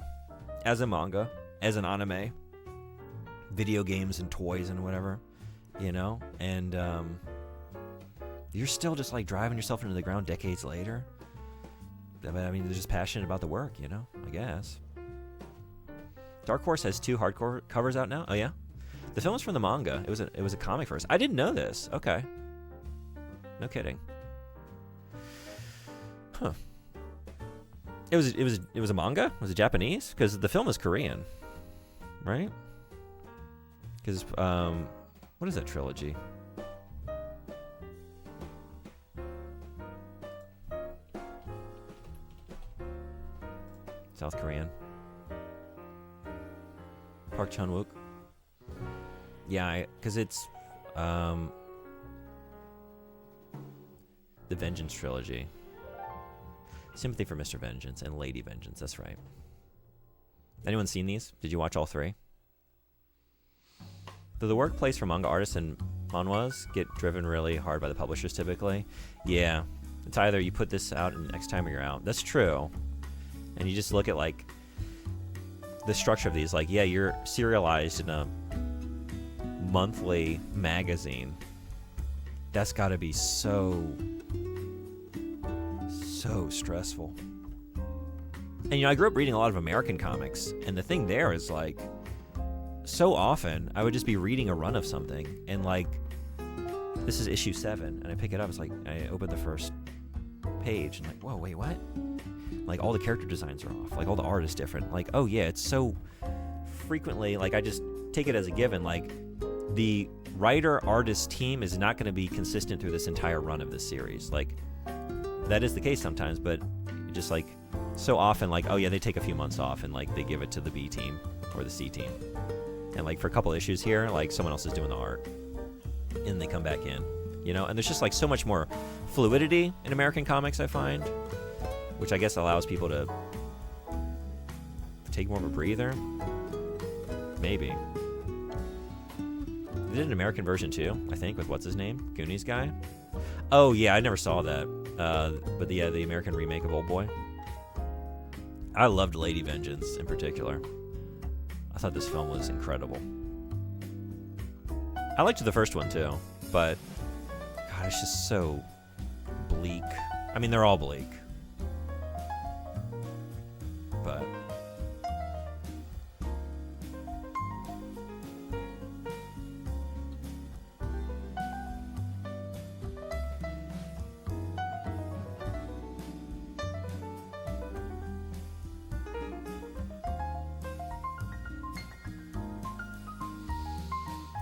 As a manga, as an anime, video games and toys and whatever. You know, and you're still just like driving yourself into the ground decades later. I mean, they're just passionate about the work, you know, I guess. Dark Horse has 2 hardcore covers out now. Oh yeah, the film is from the manga. It was a comic first. I didn't know this. Okay, no kidding. Huh. It was a manga. Was it Japanese? Because the film is Korean, right? Because what is that trilogy? South Korean. Park Chan-wook. Yeah, because it's the Vengeance trilogy. Sympathy for Mr. Vengeance and Lady Vengeance. That's right. Anyone seen these? Did you watch all 3? Though the workplace for manga artists and manhwas get driven really hard by the publishers typically. Yeah, it's either you put this out and next time or you're out. That's true. And you just look at like the structure of these. Like, yeah, you're serialized in a monthly magazine. That's got to be so stressful. And you know, I grew up reading a lot of American comics, and the thing there is like, so often I would just be reading a run of something and like, this is issue 7 and I pick it up. It's like, I open the first page and like, whoa, wait, what? Like all the character designs are off. Like all the art is different. Like, oh yeah, it's so frequently, like I just take it as a given. Like the writer artist team is not going to be consistent through this entire run of this series. Like that is the case sometimes, but just like so often, like, oh yeah, they take a few months off and like they give it to the B team or the C team. And like for a couple issues here, like someone else is doing the art and they come back in, you know? And there's just like so much more fluidity in American comics, I find, which I guess allows people to take more of a breather. Maybe. They did an American version too, I think, with what's his name? Goonies guy? Oh yeah, I never saw that. But the American remake of Old Boy. I loved Lady Vengeance in particular. I thought this film was incredible. I liked the first one too, but God, it's just so bleak. I mean, they're all bleak. But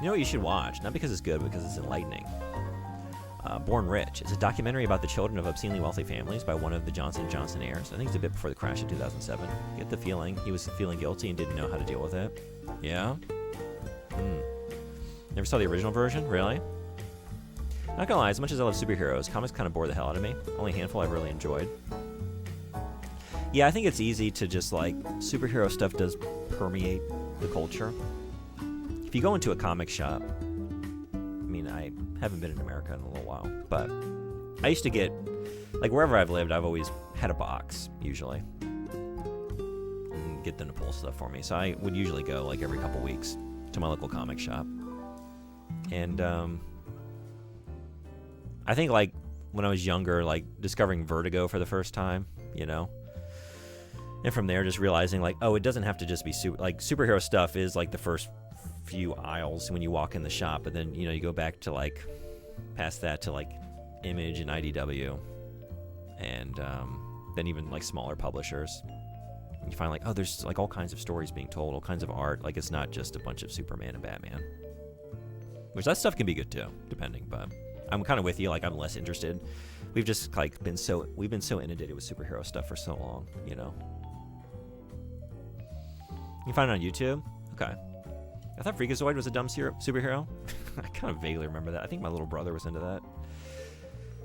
You know what you should watch? Not because it's good, but because it's enlightening. Born Rich. It's a documentary about the children of obscenely wealthy families by one of the Johnson & Johnson heirs. I think it's a bit before the crash in 2007. Get the feeling he was feeling guilty and didn't know how to deal with it. Yeah? Never saw the original version? Really? Not gonna lie, as much as I love superheroes, comics kind of bore the hell out of me. Only a handful I've really enjoyed. Yeah, I think it's easy to just like, superhero stuff does permeate the culture. If you go into a comic shop, I mean, I haven't been in America in a little while, but I used to get, like wherever I've lived, I've always had a box, usually. And get them to pull stuff for me. So I would usually go like every couple weeks to my local comic shop. And I think like when I was younger, like discovering Vertigo for the first time, you know? And from there just realizing like, oh, it doesn't have to just be superhero stuff is like the first few aisles when you walk in the shop, but then, you know, you go back to like past that to like Image and IDW and then even like smaller publishers. And you find like, oh, there's like all kinds of stories being told, all kinds of art. Like it's not just a bunch of Superman and Batman, which that stuff can be good too, depending, but I'm kind of with you. Like I'm less interested. We've just like been so inundated with superhero stuff for so long, you know. You can find it on YouTube. Okay. I thought Freakazoid was a dumb superhero. I kind of vaguely remember that. I think my little brother was into that.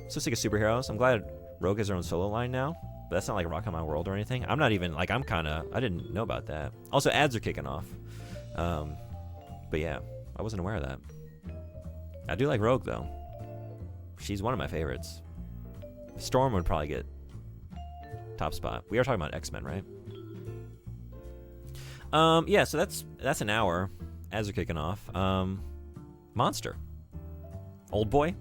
So sick of superheroes. I'm glad Rogue has her own solo line now, but that's not like Rock on My World or anything. I'm not even, like, I didn't know about that. Also, ads are kicking off. But yeah, I wasn't aware of that. I do like Rogue, though. She's one of my favorites. Storm would probably get top spot. We are talking about X-Men, right? Yeah, so that's an hour. Ads are kicking off. Monster. Old boy.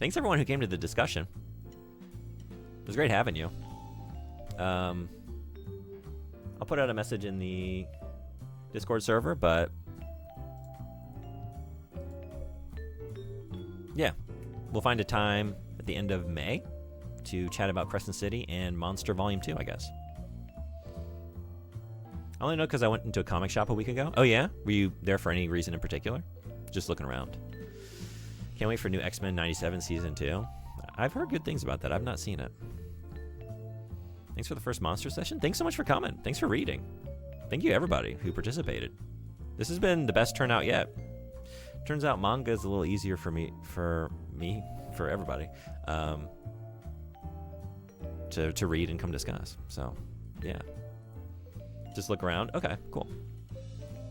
Thanks everyone who came to the discussion. It was great having you. I'll put out a message in the Discord server, but yeah, we'll find a time at the end of May to chat about Crescent City and Monster Volume 2, I guess. I only know because I went into a comic shop a week ago. Oh yeah? Were you there for any reason in particular? Just looking around. Can't wait for new X-Men 97 Season 2. I've heard good things about that. I've not seen it. Thanks for the first Monster session. Thanks so much for coming. Thanks for reading. Thank you everybody who participated. This has been the best turnout yet. Turns out manga is a little easier for everybody, to read and come discuss. So, yeah. Just look around. Okay, cool.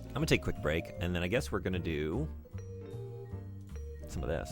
I'm gonna take a quick break, and then I guess we're gonna do some of this.